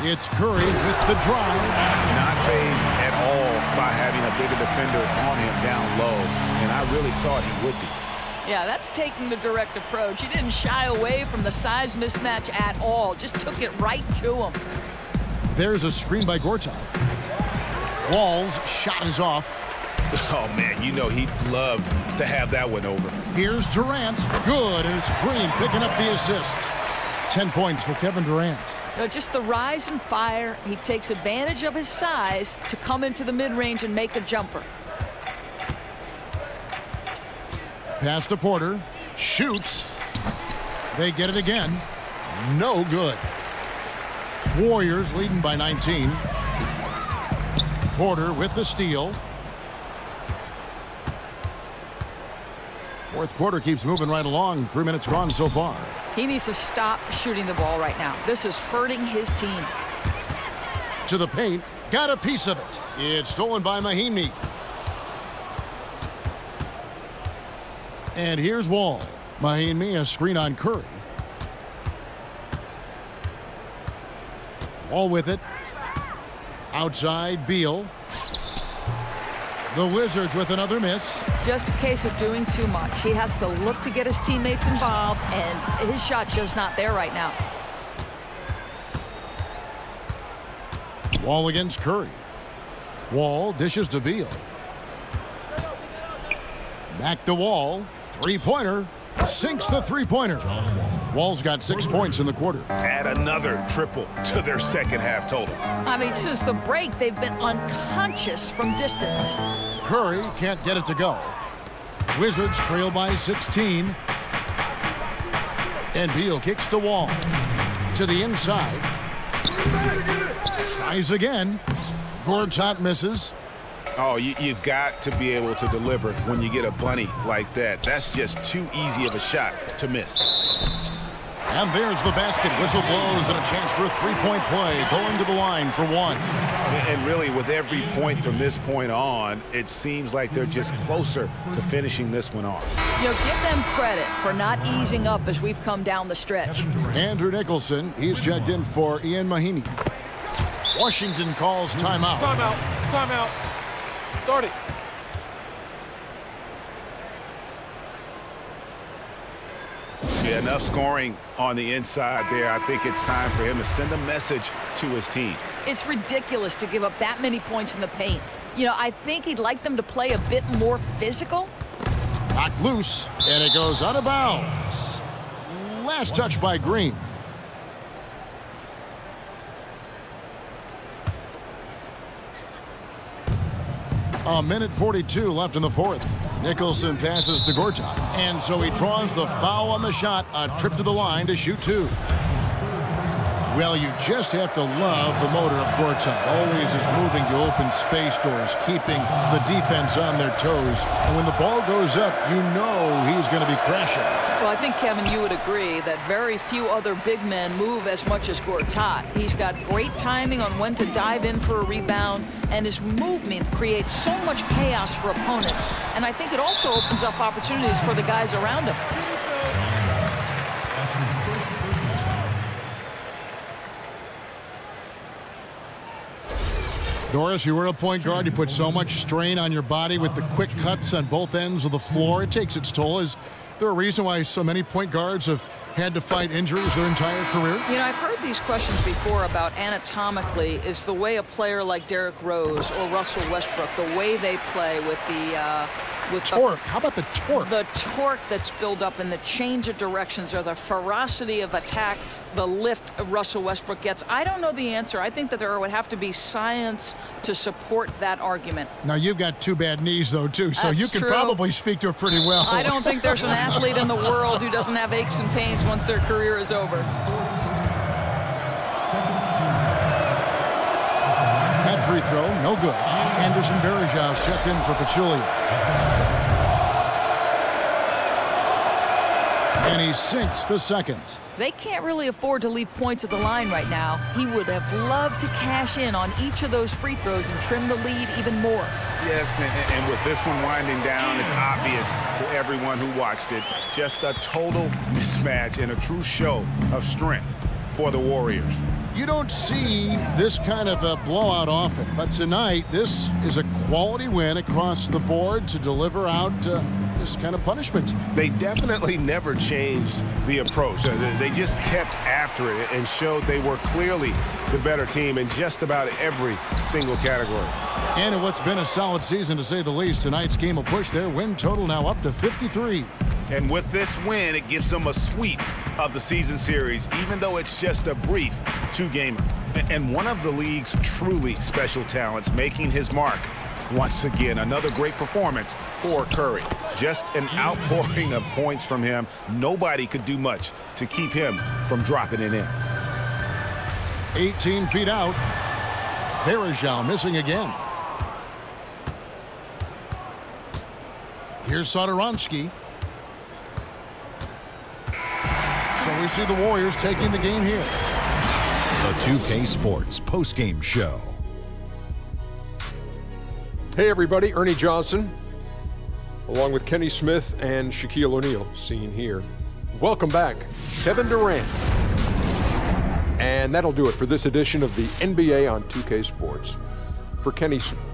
It's Curry with the drive. Not fazed at all by having a bigger defender on him down low, and I really thought he would be. Yeah, that's taking the direct approach. He didn't shy away from the size mismatch at all. Just took it right to him. There's a screen by Gortat. Wall's shot is off. Oh, man, you know he'd love to have that one over. Here's Durant. Good, and it's Green picking up the assist. 10 points for Kevin Durant. Just the rise and fire. He takes advantage of his size to come into the mid-range and make a jumper. Pass to Porter. Shoots. They get it again. No good. Warriors leading by 19. Porter with the steal. Fourth quarter keeps moving right along. 3 minutes gone so far. He needs to stop shooting the ball right now. This is hurting his team. To the paint. Got a piece of it. It's stolen by Mahinmi. And here's Wall. Mahinmi, a screen on Curry. Wall with it. Outside, Beal. The Wizards with another miss. Just a case of doing too much. He has to look to get his teammates involved, and his shot's just not there right now. Wall against Curry. Wall dishes to Beal. Back to Wall. Three-pointer. Sinks the three-pointer. Wall's got 6 points in the quarter. Add another triple to their second half total. I mean, since the break, they've been unconscious from distance. Curry can't get it to go. Wizards trail by 16. And Beal kicks the Wall. To the inside. Tries again. Gortat misses. Oh, you've got to be able to deliver when you get a bunny like that. That's just too easy of a shot to miss. And there's the basket. Whistle blows and a chance for a three-point play. Going to the line for one. And really, with every point from this point on, it seems like they're just closer to finishing this one off. You know, give them credit for not easing up as we've come down the stretch. Andrew Nicholson, he's checked in for Ian Mahinmi. Washington calls timeout. Timeout. Timeout. Start it. Yeah, enough scoring on the inside there. I think it's time for him to send a message to his team. It's ridiculous to give up that many points in the paint. You know, I think he'd like them to play a bit more physical. Knocked loose, and it goes out of bounds. Last touch by Green. A minute 42 left in the fourth. Nicholson passes to Gortat. And so he draws the foul on the shot. A trip to the line to shoot two. Well, you just have to love the motor of Gortat. Always is moving to open space doors, keeping the defense on their toes. And when the ball goes up, you know he's going to be crashing. Well, I think, Kevin, you would agree that very few other big men move as much as Gortat. He's got great timing on when to dive in for a rebound, and his movement creates so much chaos for opponents. And I think it also opens up opportunities for the guys around him. Doris, you were a point guard. You put so much strain on your body with the quick cuts on both ends of the floor. It takes its toll. Is there a reason why so many point guards have had to fight injuries their entire career? You know, I've heard these questions before about anatomically is the way a player like Derrick Rose or Russell Westbrook, the way they play with the torque. How about the torque? The torque that's built up and the change of directions or the ferocity of attack, the lift Russell Westbrook gets. I don't know the answer. I think that there would have to be science to support that argument. Now, you've got two bad knees, though, too, so That's you can true. Probably speak to it pretty well. I don't think there's an athlete in the world who doesn't have aches and pains once their career is over. That free throw, no good. Anderson Varejão's checked in for Pachulia. And he sinks the second. They can't really afford to leave points at the line right now. He would have loved to cash in on each of those free throws and trim the lead even more. Yes, and with this one winding down, it's obvious to everyone who watched it. Just a total mismatch and a true show of strength for the Warriors. You don't see this kind of a blowout often, but tonight this is a quality win across the board to deliver out this kind of punishment. They definitely never changed the approach. They just kept after it and showed they were clearly the better team in just about every single category. And in what's been a solid season, to say the least, tonight's game will push their win total now up to 53. And with this win, it gives them a sweep of the season series, even though it's just a brief two-gamer. And one of the league's truly special talents making his mark. Once again, another great performance for Curry. Just an outpouring of points from him. Nobody could do much to keep him from dropping it in. 18 feet out. Varejao missing again. Here's Satoransky. So we see the Warriors taking the game here. The 2K Sports postgame show. Hey everybody, Ernie Johnson, along with Kenny Smith and Shaquille O'Neal, seen here. Welcome back, Kevin Durant. And that'll do it for this edition of the NBA on 2K Sports. For Kenny Smith.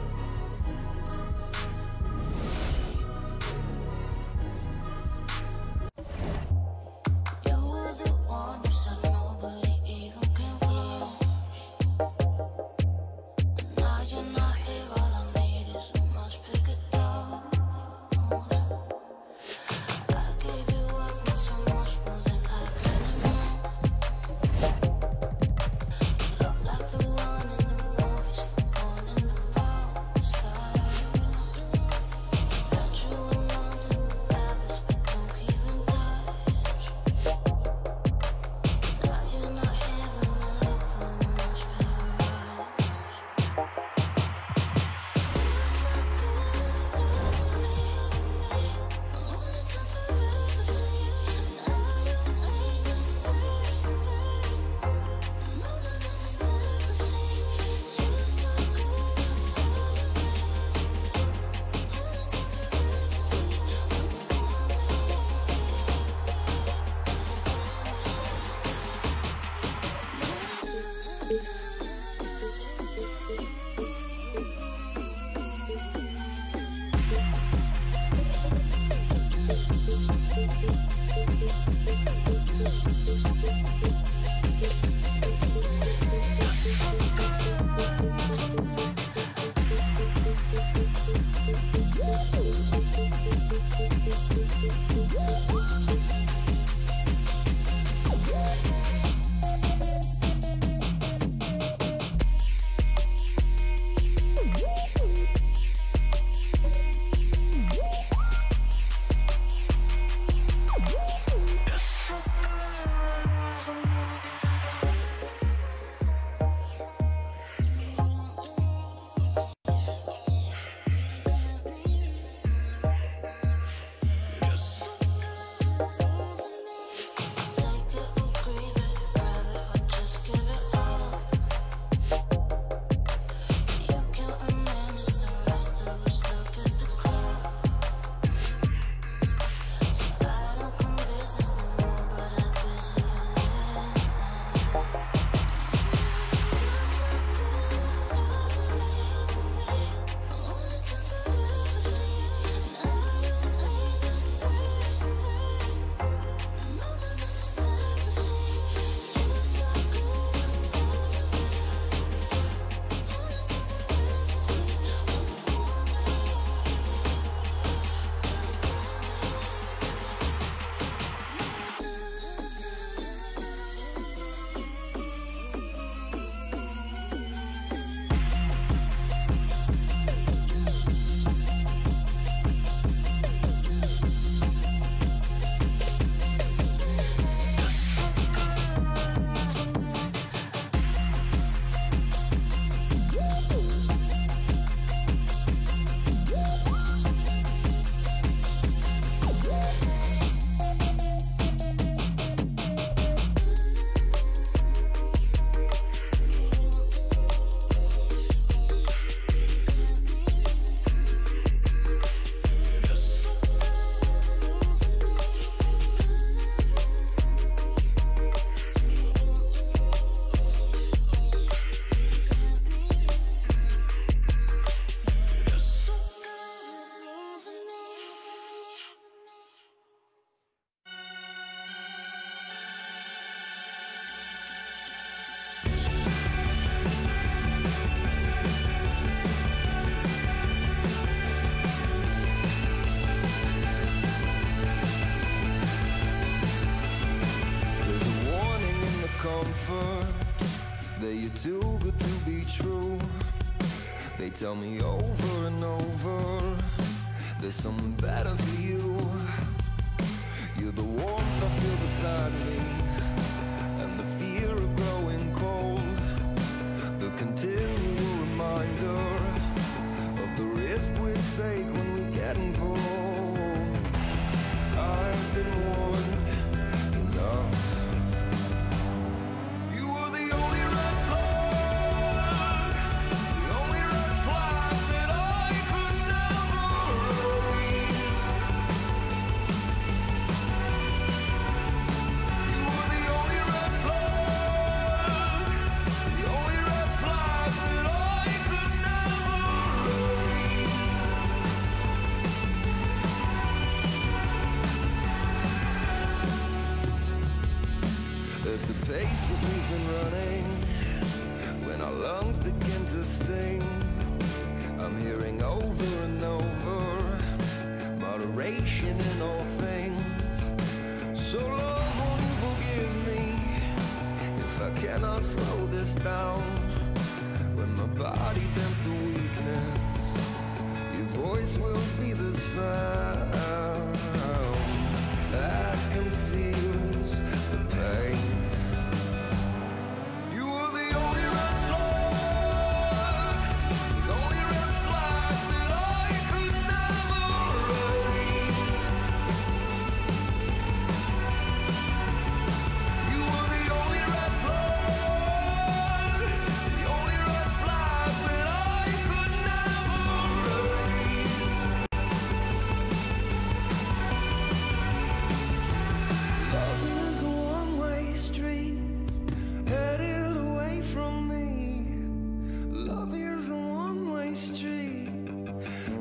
that you're too good to be true. They tell me over and over there's something better for you. You're the warmth I feel beside me, and the fear of growing cold, the continual reminder of the risk we take when we get involved. I've been warned enough. You were the only red flag, the only red flag that I could never raise. You were the only red flag, the only red flag that I could never raise. At the pace that we've been running, when our lungs begin to sting, I'm hearing over and over moderation in all things. So love, won't you forgive me if I cannot slow this down? When my body bends to weakness, your voice will be the sound that conceals the pain. You were the only red flag, the only red flag that I could never raise. You were the only red flag, the only red flag that I could never raise. Love is a one-way street, headed away from me. Love is a one-way street,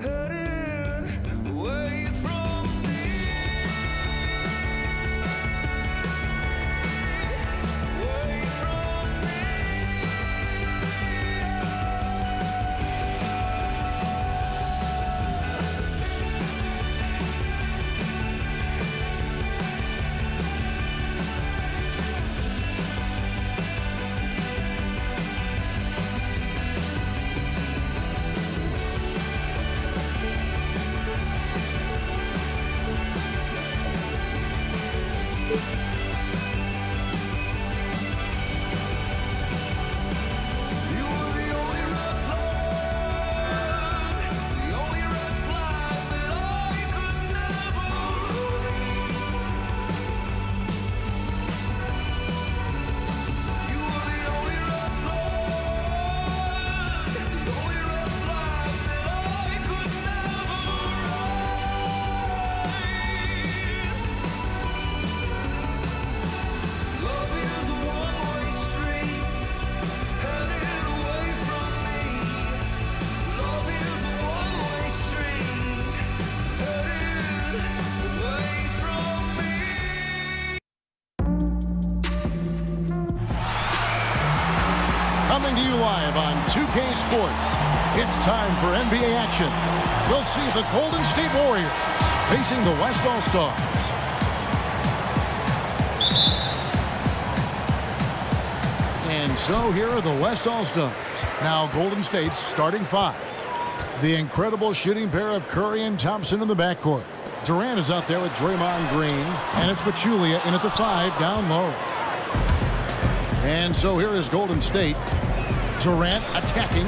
headed away from me. Away from me. You were the only red flag, the only red flag that I could never raise. You were the only red flag, the only red flag that I could never raise. Love is a one-way street, headed away from me. Love is a one-way street, headed away from me. Coming to you live on 2K Sports, it's time for NBA action. We'll see the Golden State Warriors facing the West All-Stars. And so here are the West All-Stars. Now Golden State's starting five. The incredible shooting pair of Curry and Thompson in the backcourt. Durant is out there with Draymond Green, and it's Pachulia in at the 5 down low. And so here is Golden State. Durant attacking.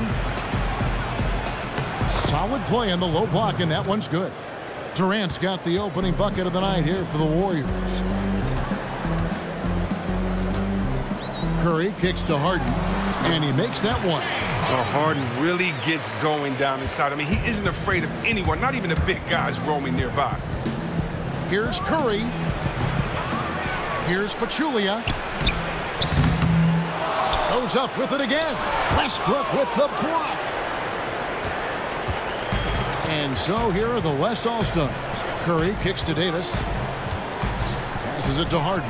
Solid play on the low block, and that one's good. Durant's got the opening bucket of the night here for the Warriors. Curry kicks to Harden, and he makes that one. Harden really gets going down inside. I mean, he isn't afraid of anyone, not even the big guys roaming nearby. Here's Curry. Here's Pachulia. Goes up with it again. Westbrook with the block. And so here are the West All-Stars. Curry kicks to Davis. Passes it to Harden.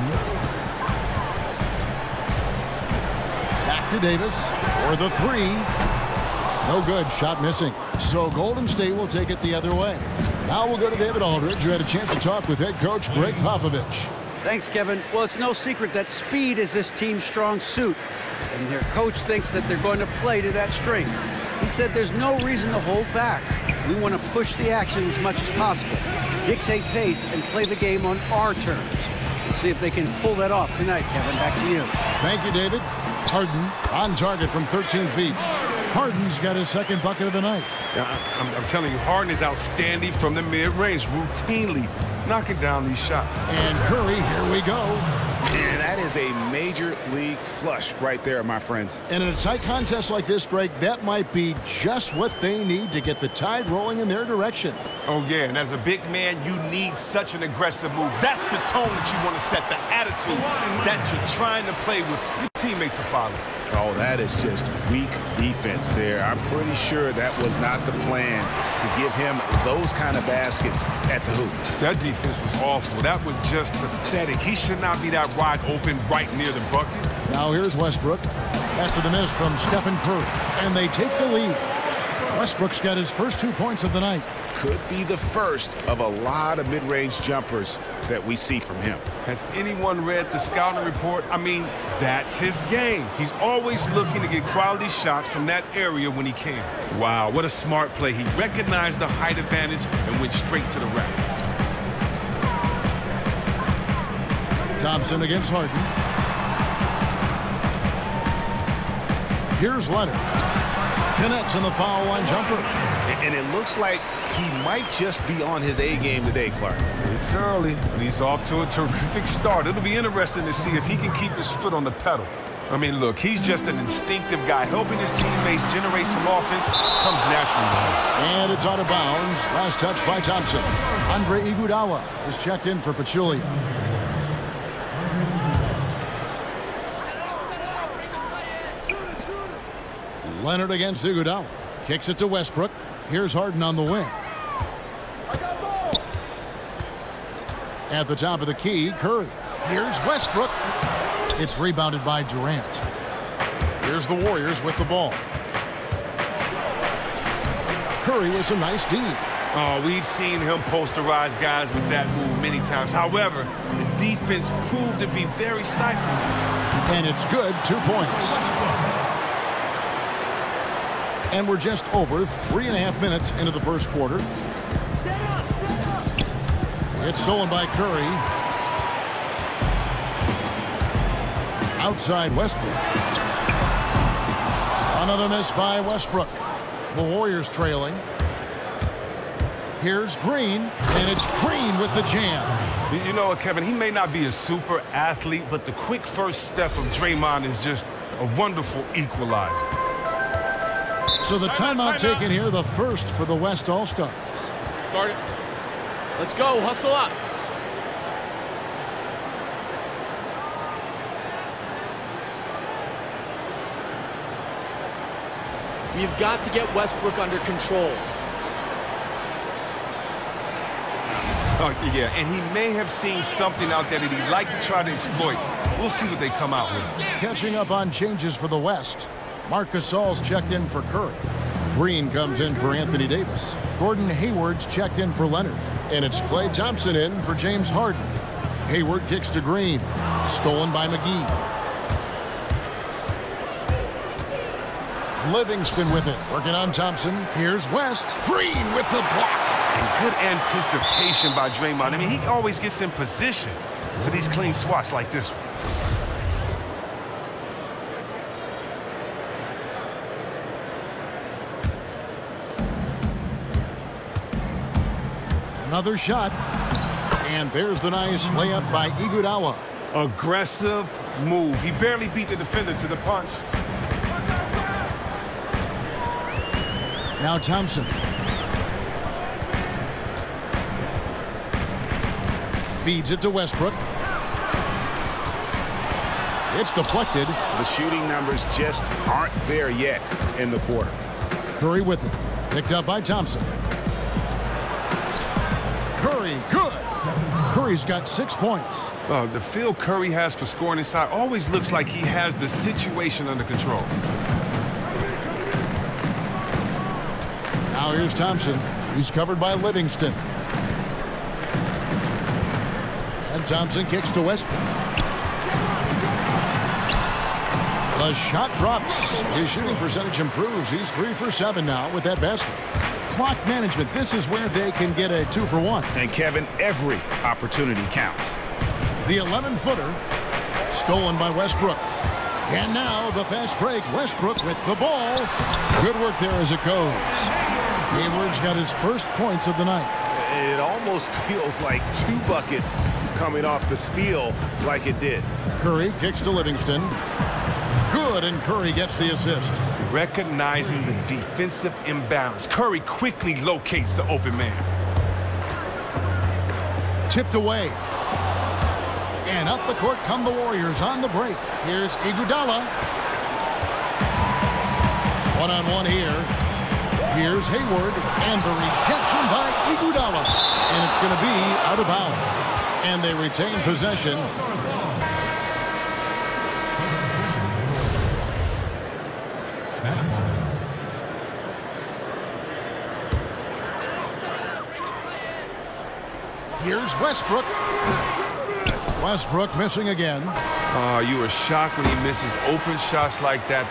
Back to Davis for the 3. No good. Shot missing. So Golden State will take it the other way. Now we'll go to David Aldridge, who had a chance to talk with head coach Greg Popovich. Thanks, Kevin. Well, it's no secret that speed is this team's strong suit, and their coach thinks that they're going to play to that strength. He said there's no reason to hold back. We want to push the action as much as possible, dictate pace, and play the game on our terms. We'll see if they can pull that off tonight, Kevin. Back to you. Thank you, David. Harden on target from 13 feet. Harden's got his second bucket of the night. I'm telling you, Harden is outstanding from the mid-range, routinely knocking down these shots. And Curry, here we go. And that is a major league flush right there, my friends. And in a tight contest like this, Greg, that might be just what they need to get the tide rolling in their direction. Oh, yeah, and as a big man, you need such an aggressive move. That's the tone that you want to set, the attitude that you're trying to play with. Your teammates are following. Oh, that is just weak defense there. I'm pretty sure that was not the plan to give him those kind of baskets at the hoop. That defense was awful. That was just pathetic. He should not be that wide open right near the bucket. Now here's Westbrook after the miss from Stephen Curry, and they take the lead. Westbrook's got his first 2 points of the night. Could be the first of a lot of mid-range jumpers that we see from him. Has anyone read the scouting report? I mean, that's his game. He's always looking to get quality shots from that area when he can. Wow, what a smart play. He recognized the height advantage and went straight to the rack. Thompson against Harden. Here's Leonard. Connects on the foul line jumper. And it looks like he might just be on his A game today, Clark. It's early, but he's off to a terrific start. It'll be interesting to see if he can keep his foot on the pedal. I mean, look, he's just an instinctive guy. Helping his teammates generate some offense comes naturally. And it's out of bounds. Last touch by Thompson. Andre Iguodala is checked in for Pachulia. Leonard against Iguodala. Kicks it to Westbrook. Here's Harden on the wing. At the top of the key, Curry. Here's Westbrook. It's rebounded by Durant. Here's the Warriors with the ball. Curry with some nice D. Oh, we've seen him posterize guys with that move many times. However, the defense proved to be very stifling. And it's good, 2 points. And we're just over 3.5 minutes into the first quarter. It's stolen by Curry. Outside Westbrook. Another miss by Westbrook. The Warriors trailing. Here's Green, and it's Green with the jam. You know what, Kevin? He may not be a super athlete, but the quick first step of Draymond is just a wonderful equalizer. So the timeout taken here, the first for the West All-Stars. Start it. Let's go. Hustle up. We've got to get Westbrook under control. Oh, yeah, and he may have seen something out there that he'd like to try to exploit. We'll see what they come out with. Catching up on changes for the West. Marc Gasol's checked in for Curry. Green comes in for Anthony Davis. Gordon Hayward's checked in for Leonard. And it's Klay Thompson in for James Harden. Hayward kicks to Green. Stolen by McGee. Livingston with it. Working on Thompson. Here's West. Green with the block. And good anticipation by Draymond. I mean, he always gets in position for these clean swats like this one. Another shot. And there's the nice layup by Iguodala. Aggressive move. He barely beat the defender to the punch. Now Thompson. Feeds it to Westbrook. It's deflected. The shooting numbers just aren't there yet in the quarter. Curry with it. Picked up by Thompson. Curry, good. Curry's got 6 points. The feel Curry has for scoring inside always looks like he has the situation under control. Now here's Thompson. He's covered by Livingston. And Thompson kicks to Westbrook. The shot drops. His shooting percentage improves. He's 3 for 7 now with that basket. Clock management. This is where they can get a 2 for 1. And Kevin, every opportunity counts. The 11-footer stolen by Westbrook. And now the fast break. Westbrook with the ball. Good work there as it goes. Hayward's got his first points of the night. It almost feels like 2 buckets coming off the steal like it did. Curry kicks to Livingston. Good, and Curry gets the assist. Recognizing the defensive imbalance, Curry quickly locates the open man. Tipped away. And up the court come the Warriors on the break. Here's Iguodala. One-on-one here. Here's Hayward. And the rejection by Iguodala. And it's going to be out of bounds. And they retain possession. Here's Westbrook. Westbrook missing again. Oh, you were shocked when he misses open shots like that.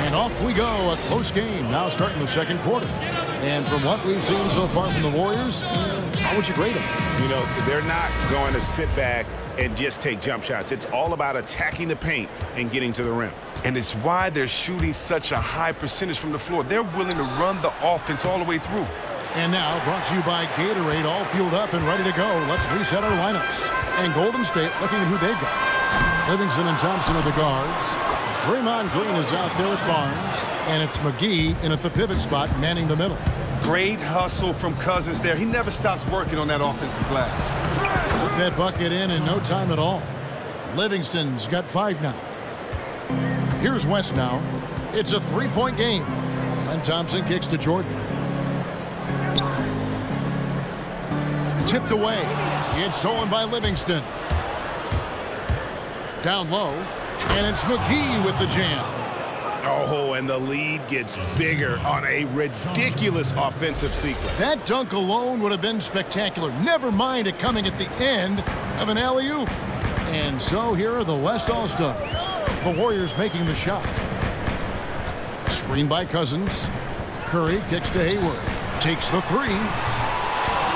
And off we go. A close game now starting the second quarter. And from what we've seen so far from the Warriors, how would you grade them? You know, they're not going to sit back and just take jump shots. It's all about attacking the paint and getting to the rim. And it's why they're shooting such a high percentage from the floor. They're willing to run the offense all the way through. And now brought to you by Gatorade, all fueled up and ready to go. Let's reset our lineups. And Golden State looking at who they've got. Livingston and Thompson are the guards. Draymond Green is out there with Barnes. And it's McGee in at the pivot spot, manning the middle. Great hustle from Cousins there. He never stops working on that offensive glass. Put that bucket in no time at all. Livingston's got 5 now. Here's West now. It's a 3-point game. And Thompson kicks to Jordan. Tipped away. It's stolen by Livingston. Down low. And it's McGee with the jam. Oh, and the lead gets bigger on a ridiculous offensive sequence. That dunk alone would have been spectacular. Never mind it coming at the end of an alley-oop. And so here are the West All-Stars. The Warriors making the shot. Screen by Cousins. Curry kicks to Hayward. Takes the 3.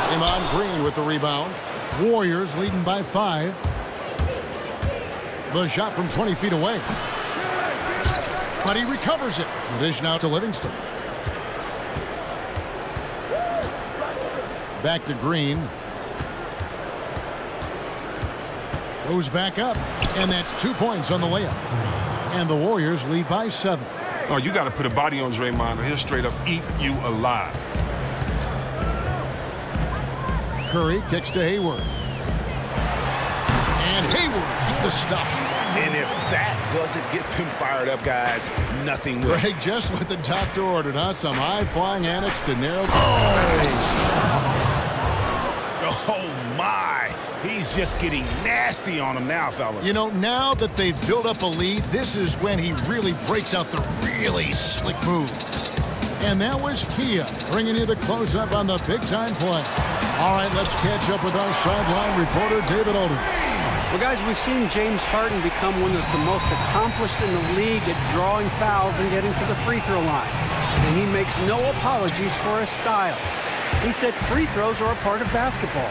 Draymond Green with the rebound. Warriors leading by 5. The shot from 20 feet away. But he recovers it. The dish now to Livingston. Back to Green. Goes back up. And that's 2 points on the layup. And the Warriors lead by 7. Oh, you got to put a body on Draymond or he'll straight up eat you alive. Curry kicks to Hayward. And Hayward, the stuff. And if that doesn't get them fired up, guys, nothing will. Greg, just what the doctor ordered, huh? Some high-flying annex to narrow. Oh, my. He's just getting nasty on him now, fellas. You know, now that they've built up a lead, this is when he really breaks out the really slick moves. And that was Kia bringing you the close-up on the big-time play. All right, let's catch up with our sideline reporter, David Aldridge. Well, guys, we've seen James Harden become one of the most accomplished in the league at drawing fouls and getting to the free throw line. And he makes no apologies for his style. He said free throws are a part of basketball,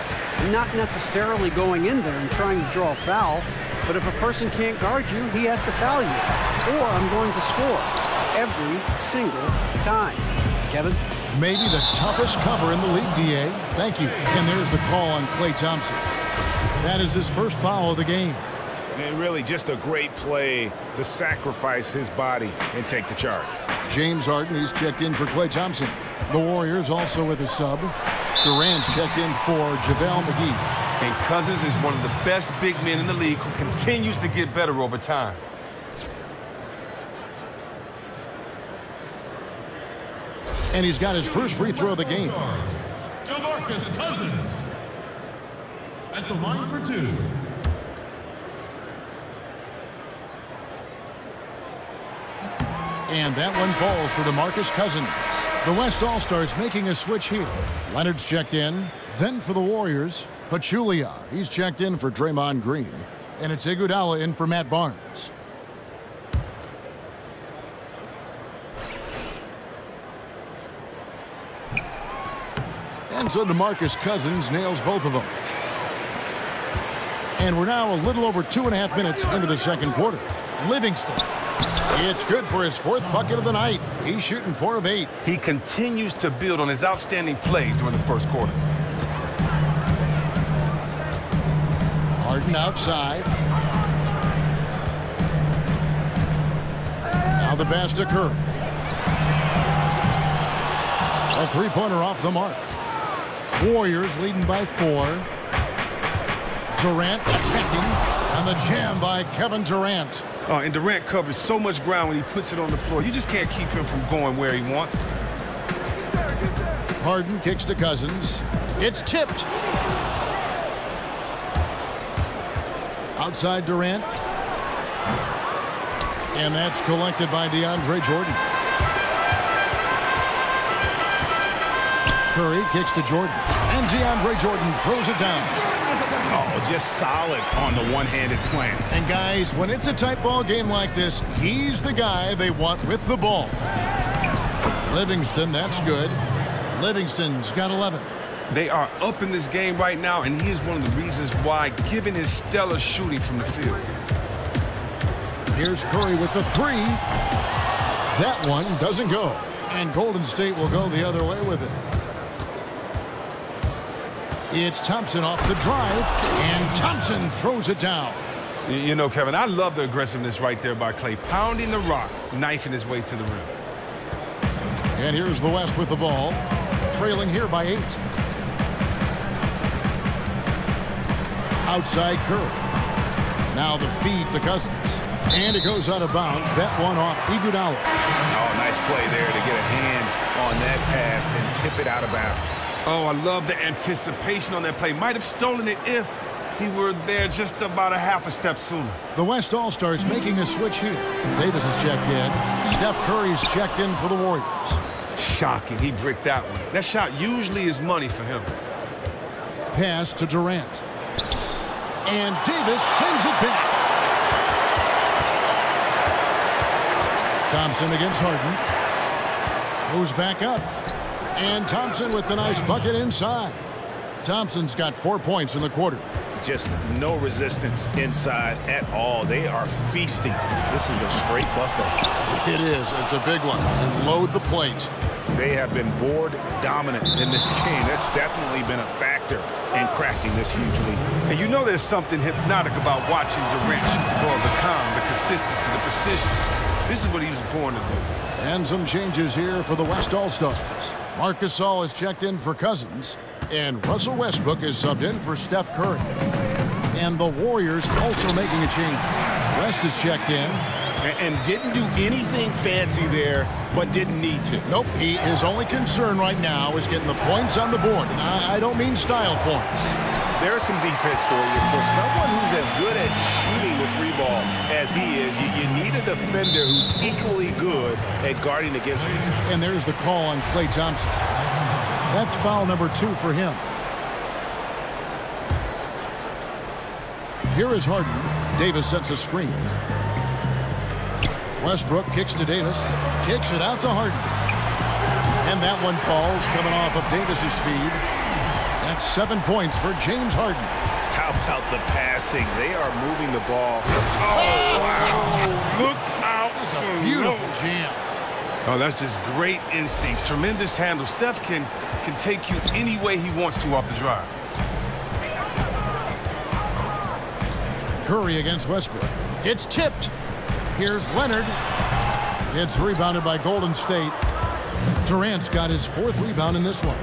not necessarily going in there and trying to draw a foul, but if a person can't guard you, he has to foul you, or I'm going to score every single time. Kevin? Maybe the toughest cover in the league, D.A. Thank you. And there's the call on Klay Thompson. That is his first foul of the game. And really just a great play to sacrifice his body and take the charge. James Harden, he's checked in for Klay Thompson. The Warriors also with a sub. Durant's checked in for JaVale McGee. And Cousins is one of the best big men in the league who continues to get better over time. And he's got his first free throw of the game. DeMarcus Cousins at the line for 2. And that one falls for DeMarcus Cousins. The West All-Stars making a switch here. Leonard's checked in. Then for the Warriors, Pachulia. He's checked in for Draymond Green. And it's Iguodala in for Matt Barnes. And so DeMarcus Cousins nails both of them. And we're now a little over 2.5 minutes into the second quarter. Livingston. It's good for his 4th bucket of the night. He's shooting 4 of 8. He continues to build on his outstanding play during the first quarter. Harden outside. Now the pass to Curry. A three-pointer off the mark. Warriors leading by 4. Durant attacking, and the jam by Kevin Durant. Oh, and Durant covers so much ground when he puts it on the floor. You just can't keep him from going where he wants. Harden kicks to Cousins. It's tipped. Outside Durant. And that's collected by DeAndre Jordan. Curry kicks to Jordan. And DeAndre Jordan throws it down. Oh, just solid on the one-handed slam. And guys, when it's a tight ball game like this, he's the guy they want with the ball. Livingston, that's good. Livingston's got 11. They are up in this game right now, and he is one of the reasons why, given his stellar shooting from the field. Here's Curry with the 3. That one doesn't go. And Golden State will go the other way with it. It's Thompson off the drive, and Thompson throws it down. You know, Kevin, I love the aggressiveness right there by Klay, pounding the rock, knifing his way to the rim. And here's the West with the ball, trailing here by 8. Outside Curry. Now the feed to Cousins. And it goes out of bounds. That one off Iguodala. Oh, nice play there to get a hand on that pass and tip it out of bounds. Oh, I love the anticipation on that play. Might have stolen it if he were there just about a half a step sooner. The West All-Stars making a switch here. Davis is checked in. Steph Curry's checked in for the Warriors. Shocking. He bricked that one. That shot usually is money for him. Pass to Durant. And Davis sends it back. Thompson against Harden. Goes back up. And Thompson with the nice bucket inside. Thompson's got 4 points in the quarter. Just no resistance inside at all. They are feasting. This is a straight buffet. It is. It's a big one. And load the plate. They have been board dominant in this game. That's definitely been a factor in crafting this huge lead. And you know there's something hypnotic about watching Durant shoot the ball, the calm, the consistency, the precision. This is what he was born to do. And some changes here for the West All-Stars. Marc Gasol is checked in for Cousins, and Russell Westbrook is subbed in for Steph Curry. And the Warriors also making a change. West is checked in. And didn't do anything fancy there, but didn't need to. Nope, his only concern right now is getting the points on the board. And I don't mean style points. There's some defense for you. For someone who's as good at shooting the 3-ball as he is, you need a defender who's equally good at guarding against it. And there's the call on Klay Thompson. That's foul number 2 for him. Here is Harden. Davis sets a screen. Westbrook kicks to Davis. Kicks it out to Harden. And that one falls, coming off of Davis's feed. That's 7 points for James Harden. How about the passing? They are moving the ball. Oh, wow. Look out. It's a beautiful jam. Oh, that's just great instincts. Tremendous handle. Steph can take you any way he wants to off the drive. Curry against Westbrook. It's tipped. Here's Leonard. It's rebounded by Golden State. Durant's got his 4th rebound in this one.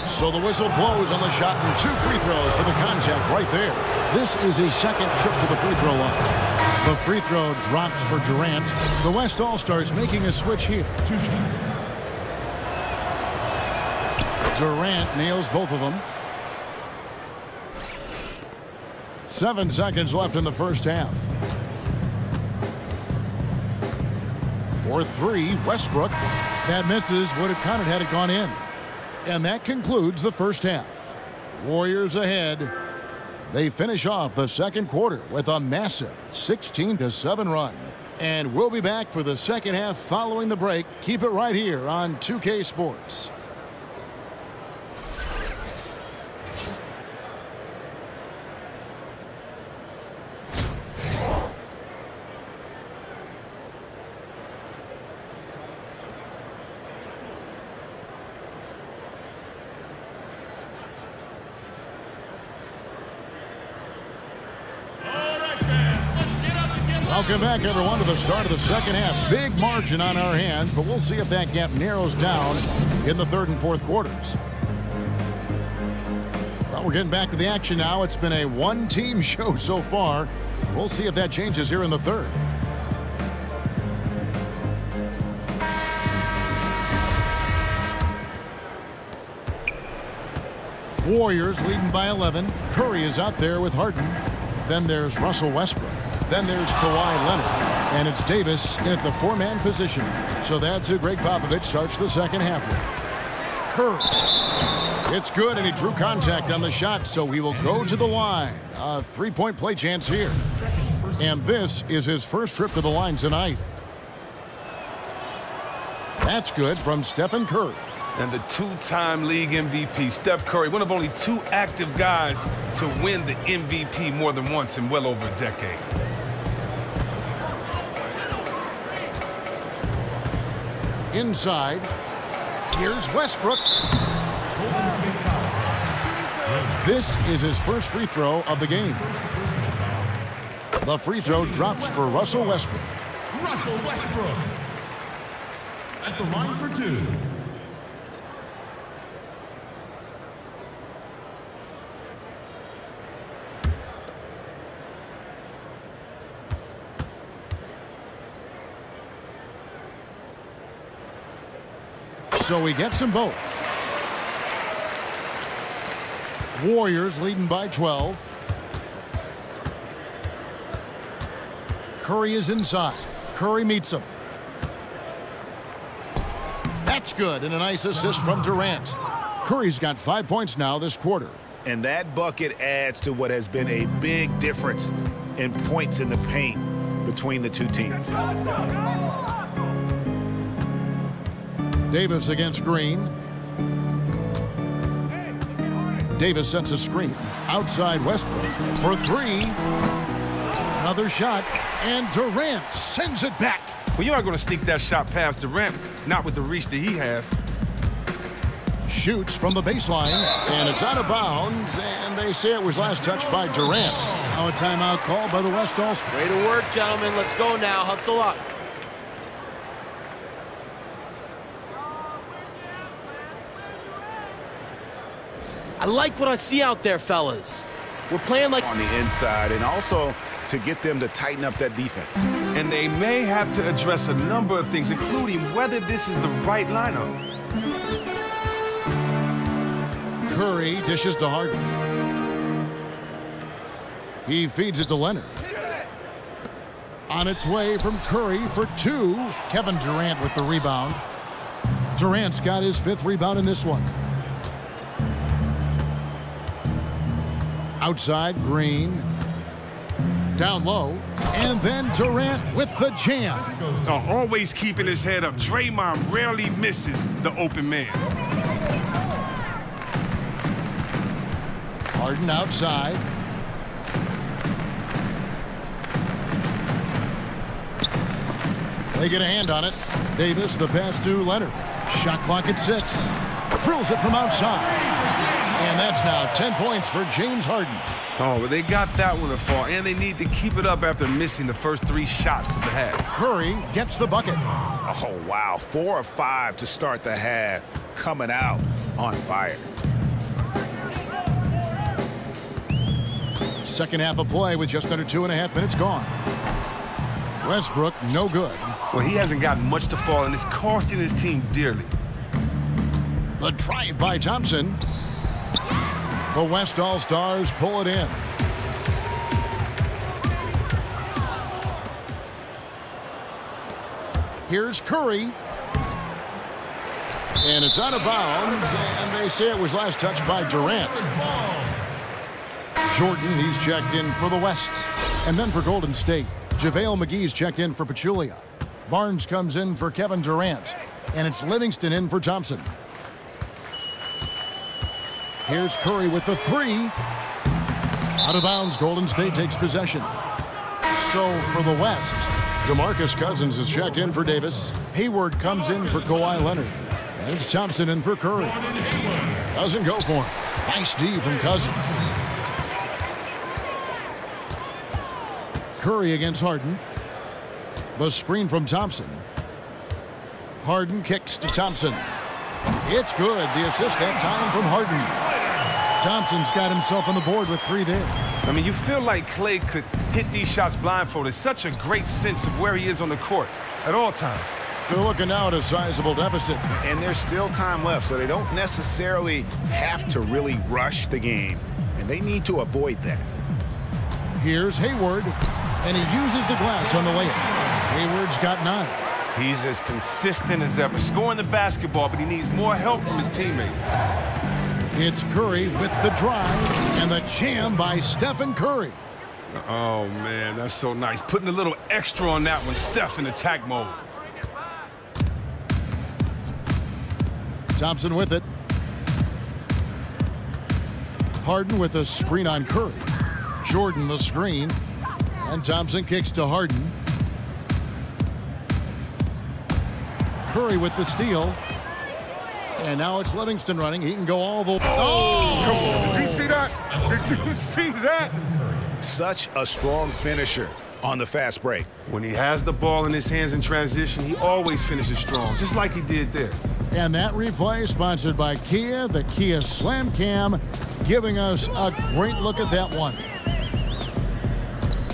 So the whistle blows on the shot and 2 free throws for the contact right there. This is his 2nd trip to the free throw line. The free throw drops for Durant. The West All-Stars making a switch here. Durant nails both of them. 7 seconds left in the first half. For three, Westbrook. That misses. Would have counted had it gone in. And that concludes the first half. Warriors ahead. They finish off the second quarter with a massive 16-7 run. And we'll be back for the second half following the break. Keep it right here on 2K Sports. Welcome back, everyone, to the start of the second half. Big margin on our hands, but we'll see if that gap narrows down in the third and fourth quarters. Well, we're getting back to the action now. It's been a one-team show so far. We'll see if that changes here in the third. Warriors leading by 11. Curry is out there with Harden. Then there's Russell Westbrook. Then there's Kawhi Leonard. And it's Davis in at the four-man position. So that's who Greg Popovich starts the second half with. Curry. It's good, and he drew contact on the shot, so he will go to the line. A three-point play chance here. And this is his first trip to the line tonight. That's good from Stephen Curry. And the two-time league MVP, Steph Curry, one of only two active guys to win the MVP more than once in well over a decade. Inside, here's Westbrook. This is his first free throw of the game. The free throw drops for Russell Westbrook. Russell Westbrook at the line for two. So he gets them both. Warriors leading by 12. Curry is inside. Curry meets him. That's good, and a nice assist from Durant. Curry's got 5 points now this quarter. And that bucket adds to what has been a big difference in points in the paint between the two teams. Davis against Green. Davis sets a screen. Outside Westbrook for three. Another shot, and Durant sends it back. Well, you aren't going to sneak that shot past Durant, not with the reach that he has. Shoots from the baseline, and it's out of bounds, and they say it was last touched by Durant. Now a timeout called by the Westals. Way to work, gentlemen. Let's go now. Hustle up. I like what I see out there, fellas. We're playing like on the inside, and also to get them to tighten up that defense. And they may have to address a number of things, including whether this is the right lineup. Curry dishes to Harden. He feeds it to Leonard. On its way from Curry for two. Kevin Durant with the rebound. Durant's got his fifth rebound in this one. Outside, Green. Down low. And then Durant with the jam. Always keeping his head up. Draymond rarely misses the open man. Harden outside. They get a hand on it. Davis, the pass to Leonard. Shot clock at 6. Drills it from outside. And that's now 10 points for James Harden. Oh, but they got that one to fall, and they need to keep it up after missing the first 3 shots of the half. Curry gets the bucket. Oh, wow. 4 of 5 to start the half. Coming out on fire. Second half of play with just under 2.5 minutes gone. Westbrook, no good. Well, he hasn't gotten much to fall, and it's costing his team dearly. The drive by Thompson. The West All-Stars pull it in. Here's Curry. And it's out of bounds, and they say it was last touched by Durant. Jordan, he's checked in for the West. And then for Golden State, JaVale McGee's checked in for Pachulia. Barnes comes in for Kevin Durant. And it's Livingston in for Thompson. Here's Curry with the three. Out of bounds, Golden State takes possession. So for the West, DeMarcus Cousins is checked in for Davis. Hayward comes in for Kawhi Leonard. And it's Thompson in for Curry. Doesn't go for him. Nice D from Cousins. Curry against Harden. The screen from Thompson. Harden kicks to Thompson. It's good. The assist that time from Harden. Thompson's got himself on the board with 3 there. I mean, you feel like Klay could hit these shots blindfolded. Such a great sense of where he is on the court at all times. They're looking now at a sizable deficit. And there's still time left, so they don't necessarily have to really rush the game. And they need to avoid that. Here's Hayward, and he uses the glass on the layup. Hayward's got 9. He's as consistent as ever, scoring the basketball, but he needs more help from his teammates. It's Curry with the drive, and the jam by Stephen Curry. Oh, man, that's so nice. Putting a little extra on that one. Steph in attack mode. Thompson with it. Harden with a screen on Curry. Jordan the screen. And Thompson kicks to Harden. Curry with the steal. And now it's Livingston running. He can go all the way. Oh! Come on. Did you see that? Did you see that? Such a strong finisher on the fast break. When he has the ball in his hands in transition, he always finishes strong, just like he did there. And that replay sponsored by Kia, the Kia Slam Cam, giving us a great look at that one.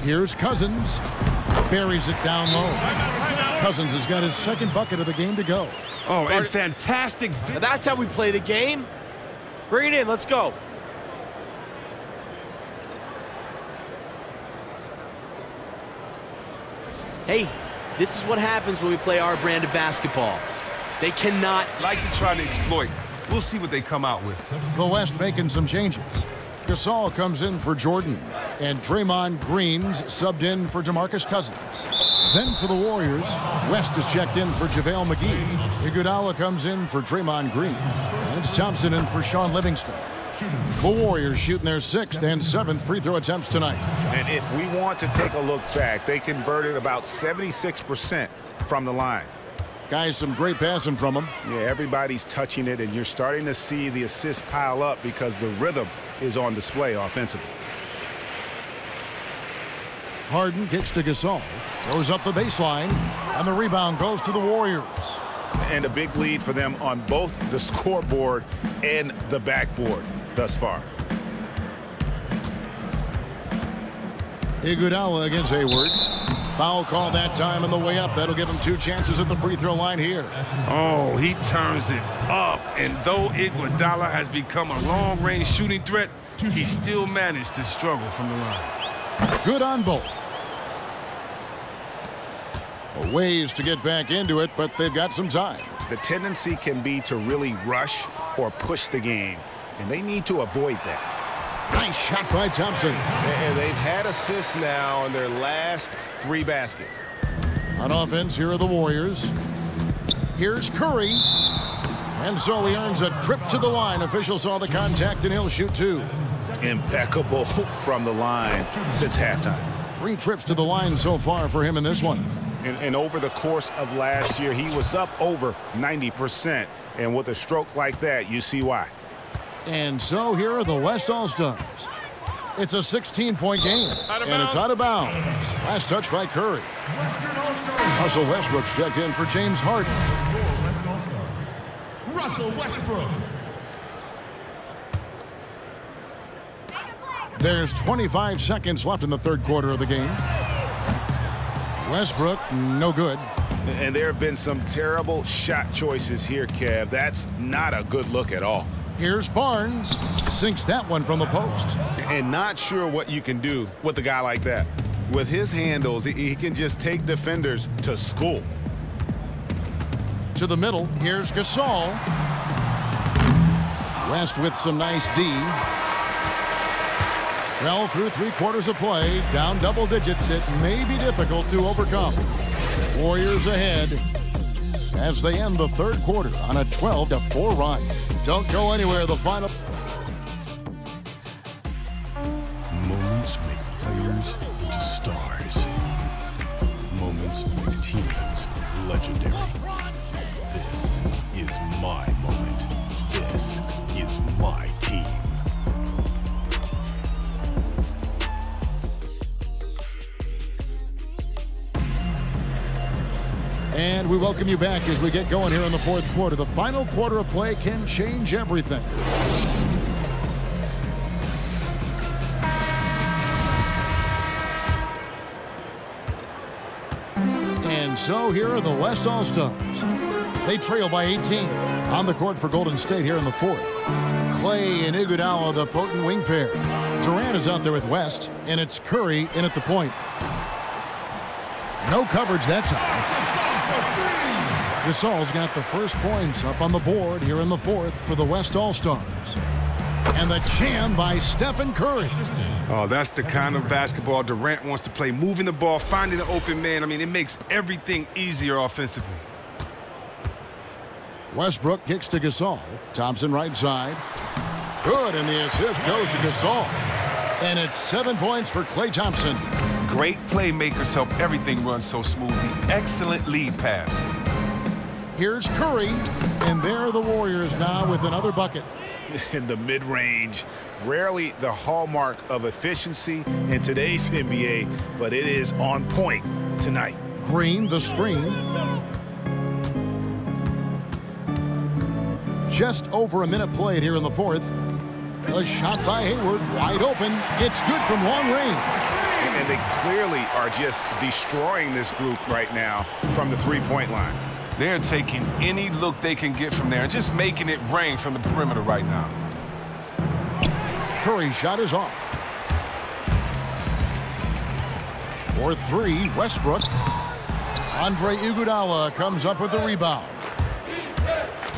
Here's Cousins. Buries it down low. Cousins has got his second bucket of the game to go. Oh, and fantastic. That's how we play the game. Bring it in. Let's go. Hey, this is what happens when we play our brand of basketball. They cannot like to try to exploit. We'll see what they come out with. The West making some changes. Gasol comes in for Jordan, and Draymond Green's subbed in for DeMarcus Cousins. Then for the Warriors, West is checked in for JaVale McGee. Iguodala comes in for Draymond Green, and it's Thompson in for Sean Livingston. The Warriors shooting their 6th and 7th free throw attempts tonight. And if we want to take a look back, they converted about 76% from the line. Guys, some great passing from them. Yeah, everybody's touching it, and you're starting to see the assists pile up because the rhythm is on display offensively. Harden kicks to Gasol, goes up the baseline, and the rebound goes to the Warriors. And a big lead for them on both the scoreboard and the backboard thus far. Iguodala against Hayward. Foul call that time on the way up. That'll give him 2 chances at the free throw line here. Oh, he turns it up. And though Iguodala has become a long-range shooting threat, he still managed to struggle from the line. Good on both. Ways to get back into it, but they've got some time. The tendency can be to really rush or push the game, and they need to avoid that. Nice shot by Thompson. And they've had assists now on their last 3 baskets. On offense, here are the Warriors. Here's Curry. And so he earns a trip to the line. Officials saw the contact, and he'll shoot 2. Impeccable from the line since halftime. 3 trips to the line so far for him in this one. And over the course of last year, he was up over 90%. And with a stroke like that, you see why. And so here are the West All-Stars. It's a 16-point game, and it's out of bounds. Last touch by Curry. Russell Westbrook's checked in for James Harden. Russell Westbrook. There's 25 seconds left in the 3rd quarter of the game. Westbrook, no good. And there have been some terrible shot choices here, Kev. That's not a good look at all. Here's Barnes. Sinks that one from the post. And not sure what you can do with a guy like that. With his handles, he can just take defenders to school. to the middle. Here's Gasol. West with some nice D. Well, through 3/4 of play, down double digits, it may be difficult to overcome. Warriors ahead as they end the third quarter on a 12-4 run. Don't go anywhere. The final. Moments make players into stars. Moments make teams legendary. This is my moment. This is my team. And we welcome you back as we get going here in the fourth quarter. The final quarter of play can change everything. And so here are the West All-Stars. They trail by 18 on the court for Golden State here in the fourth. Clay and Iguodala, the potent wing pair. Durant is out there with West, and it's Curry in at the point. No coverage that time. Gasol's got the first points up on the board here in the fourth for the West All-Stars. And the jam by Stephen Curry. Oh, that's the kind of basketball Durant wants to play. Moving the ball, finding an open man. I mean, it makes everything easier offensively. Westbrook kicks to Gasol. Thompson right side. Good, and the assist goes to Gasol. And it's 7 points for Klay Thompson. Great playmakers help everything run so smoothly. Excellent lead pass. Here's Curry, and there are the Warriors now with another bucket. In the mid-range, rarely the hallmark of efficiency in today's NBA, but it is on point tonight. Green, the screen. Just over a minute played here in the fourth. A shot by Hayward, wide open. It's good from long range. And they clearly are just destroying this group right now from the three-point line. They're taking any look they can get from there and just making it rain from the perimeter right now. Curry's shot is off. For three, Westbrook. Andre Iguodala comes up with the rebound.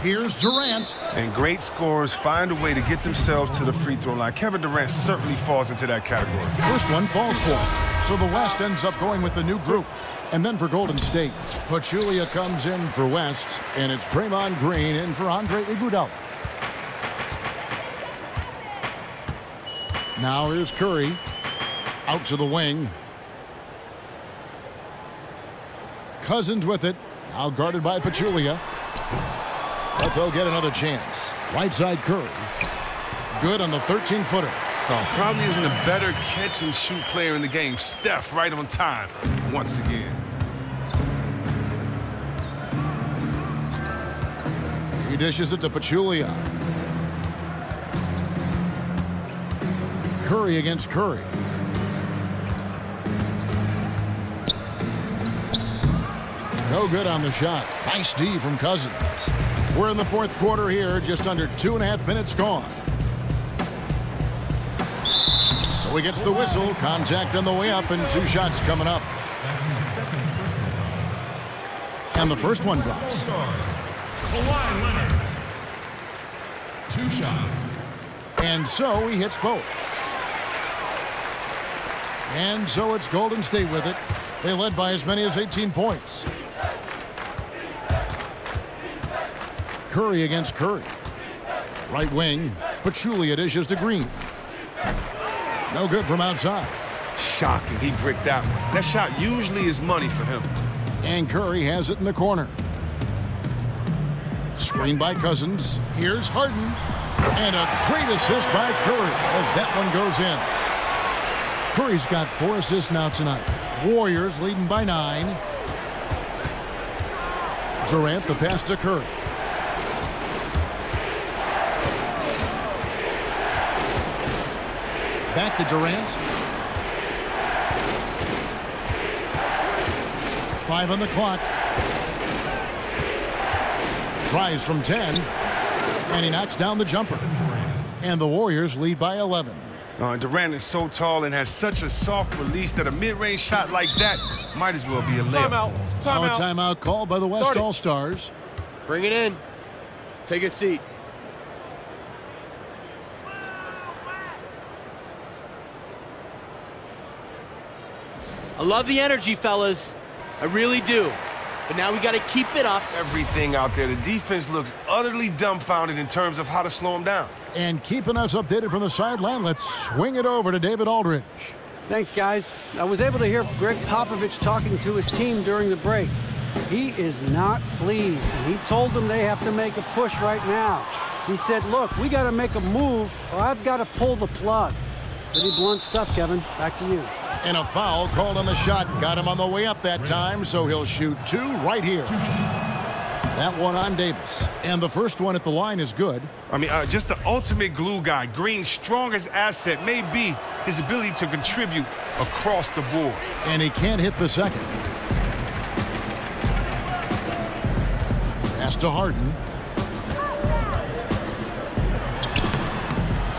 Here's Durant. And great scorers find a way to get themselves to the free throw line. Kevin Durant certainly falls into that category. First one falls for him. So the West ends up going with the new group. And then for Golden State, Pachulia comes in for West, and it's Draymond Green in for Andre Iguodala. Now here's Curry. Out to the wing. Cousins with it. Now guarded by Pachulia. But they'll get another chance. Right side Curry. Good on the 13-footer. Probably isn't a better catch-and-shoot player in the game. Steph right on time once again. He dishes it to Pachulia. Curry against Curry. No good on the shot. Nice D from Cousins. We're in the fourth quarter here, just under 2.5 minutes gone. So he gets the whistle. Contact on the way up, and 2 shots coming up. And the first one drops. Kawhi Leonard. 2 shots. And so he hits both. And so it's Golden State with it. They led by as many as 18 points. Curry against Curry. Right wing. Pachulia dishes to Green. No good from outside. Shocking. He bricked that one. That shot usually is money for him. And Curry has it in the corner. Screen by Cousins. Here's Harden. And a great assist by Curry as that one goes in. Curry's got 4 assists now tonight. Warriors leading by 9. Durant the pass to Curry. Back to Durant. 5 on the clock. Tries from 10. And he knocks down the jumper. And the Warriors lead by 11. Durant is so tall and has such a soft release that a mid-range shot like that might as well be a layup. Now a timeout called by the West All-Stars. Bring it in. Take a seat. I love the energy, fellas. I really do. But now we got to keep it up. Everything out there. The defense looks utterly dumbfounded in terms of how to slow them down. And keeping us updated from the sideline, let's swing it over to David Aldridge. Thanks, guys. I was able to hear Greg Popovich talking to his team during the break. He is not pleased. He told them they have to make a push right now. He said, look, we got to make a move or I've got to pull the plug. Pretty blunt stuff, Kevin. Back to you. And a foul called on the shot. Got him on the way up that time, so he'll shoot 2 right here. That one on Davis. And the first one at the line is good. I mean, just the ultimate glue guy. Green's strongest asset may be his ability to contribute across the board. And he can't hit the second. Pass to Harden.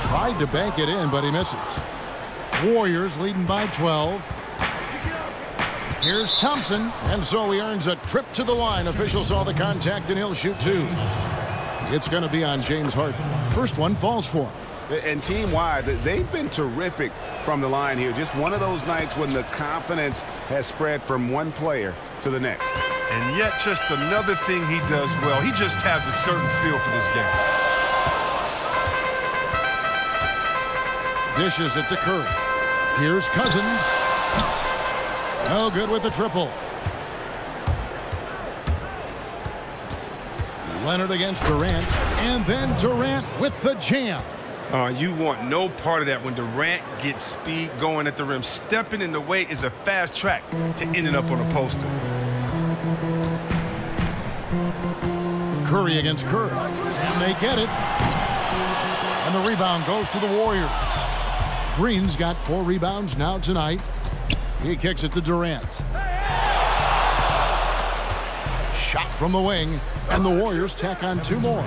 Tried to bank it in, but he misses. Warriors leading by 12. Here's Thompson, and so he earns a trip to the line. Official saw the contact, and he'll shoot 2. It's going to be on James Harden. First one falls for him. And team-wide, they've been terrific from the line here. Just one of those nights when the confidence has spread from one player to the next. And yet just another thing he does well. He just has a certain feel for this game. Dishes it to Curry. Here's Cousins. No good with the triple. Leonard against Durant. And then Durant with the jam. You want no part of that when Durant gets speed going at the rim. Stepping in the way is a fast track to ending up on a poster. Curry against Curry. And they get it. And the rebound goes to the Warriors. Green's got 4 rebounds now tonight. He kicks it to Durant. Shot from the wing, and the Warriors tack on 2 more.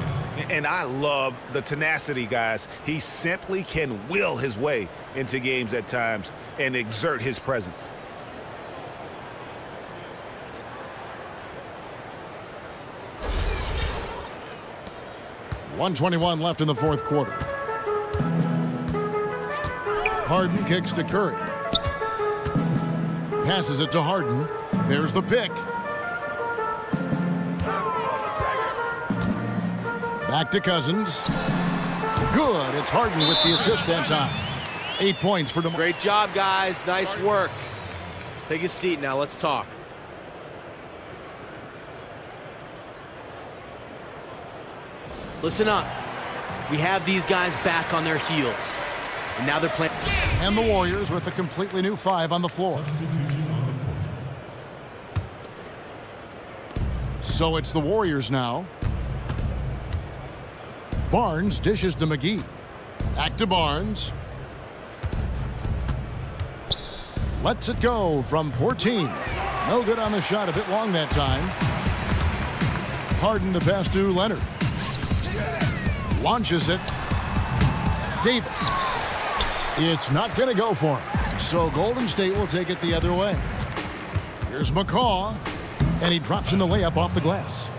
And I love the tenacity, guys. He simply can will his way into games at times and exert his presence. .121 left in the 4th quarter. Harden kicks to Curry. Passes it to Harden. There's the pick. Back to Cousins. Good. It's Harden with the assist that time. 8 points for DeMar. Great job, guys. Nice work. Take a seat now. Let's talk. Listen up. We have these guys back on their heels. And now they're playing. And the Warriors with a completely new 5 on the floor. So it's the Warriors now. Barnes dishes to McGee. Back to Barnes. Lets it go from 14. No good on the shot, a bit long that time. Harden the pass to Leonard. Launches it. Davis. It's not going to go for him. So Golden State will take it the other way. Here's McCaw. And he drops in the layup off the glass.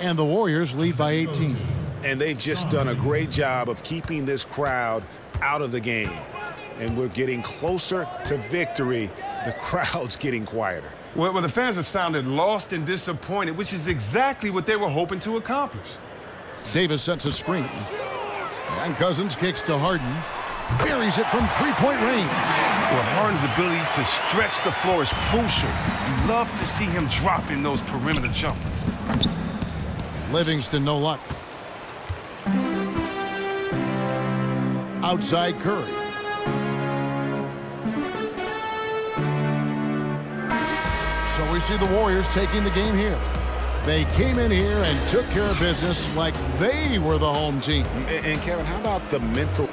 And the Warriors lead by 18. And they've just done a great job of keeping this crowd out of the game. And we're getting closer to victory. The crowd's getting quieter. Well, the fans have sounded lost and disappointed, which is exactly what they were hoping to accomplish. Davis sets a screen. And Cousins kicks to Harden. Buries it from 3-point range. Well, Harden's ability to stretch the floor is crucial. You love to see him drop in those perimeter jumpers. Livingston, no luck. Outside Curry. So we see the Warriors taking the game here. They came in here and took care of business like they were the home team. And Kevin, how about the mental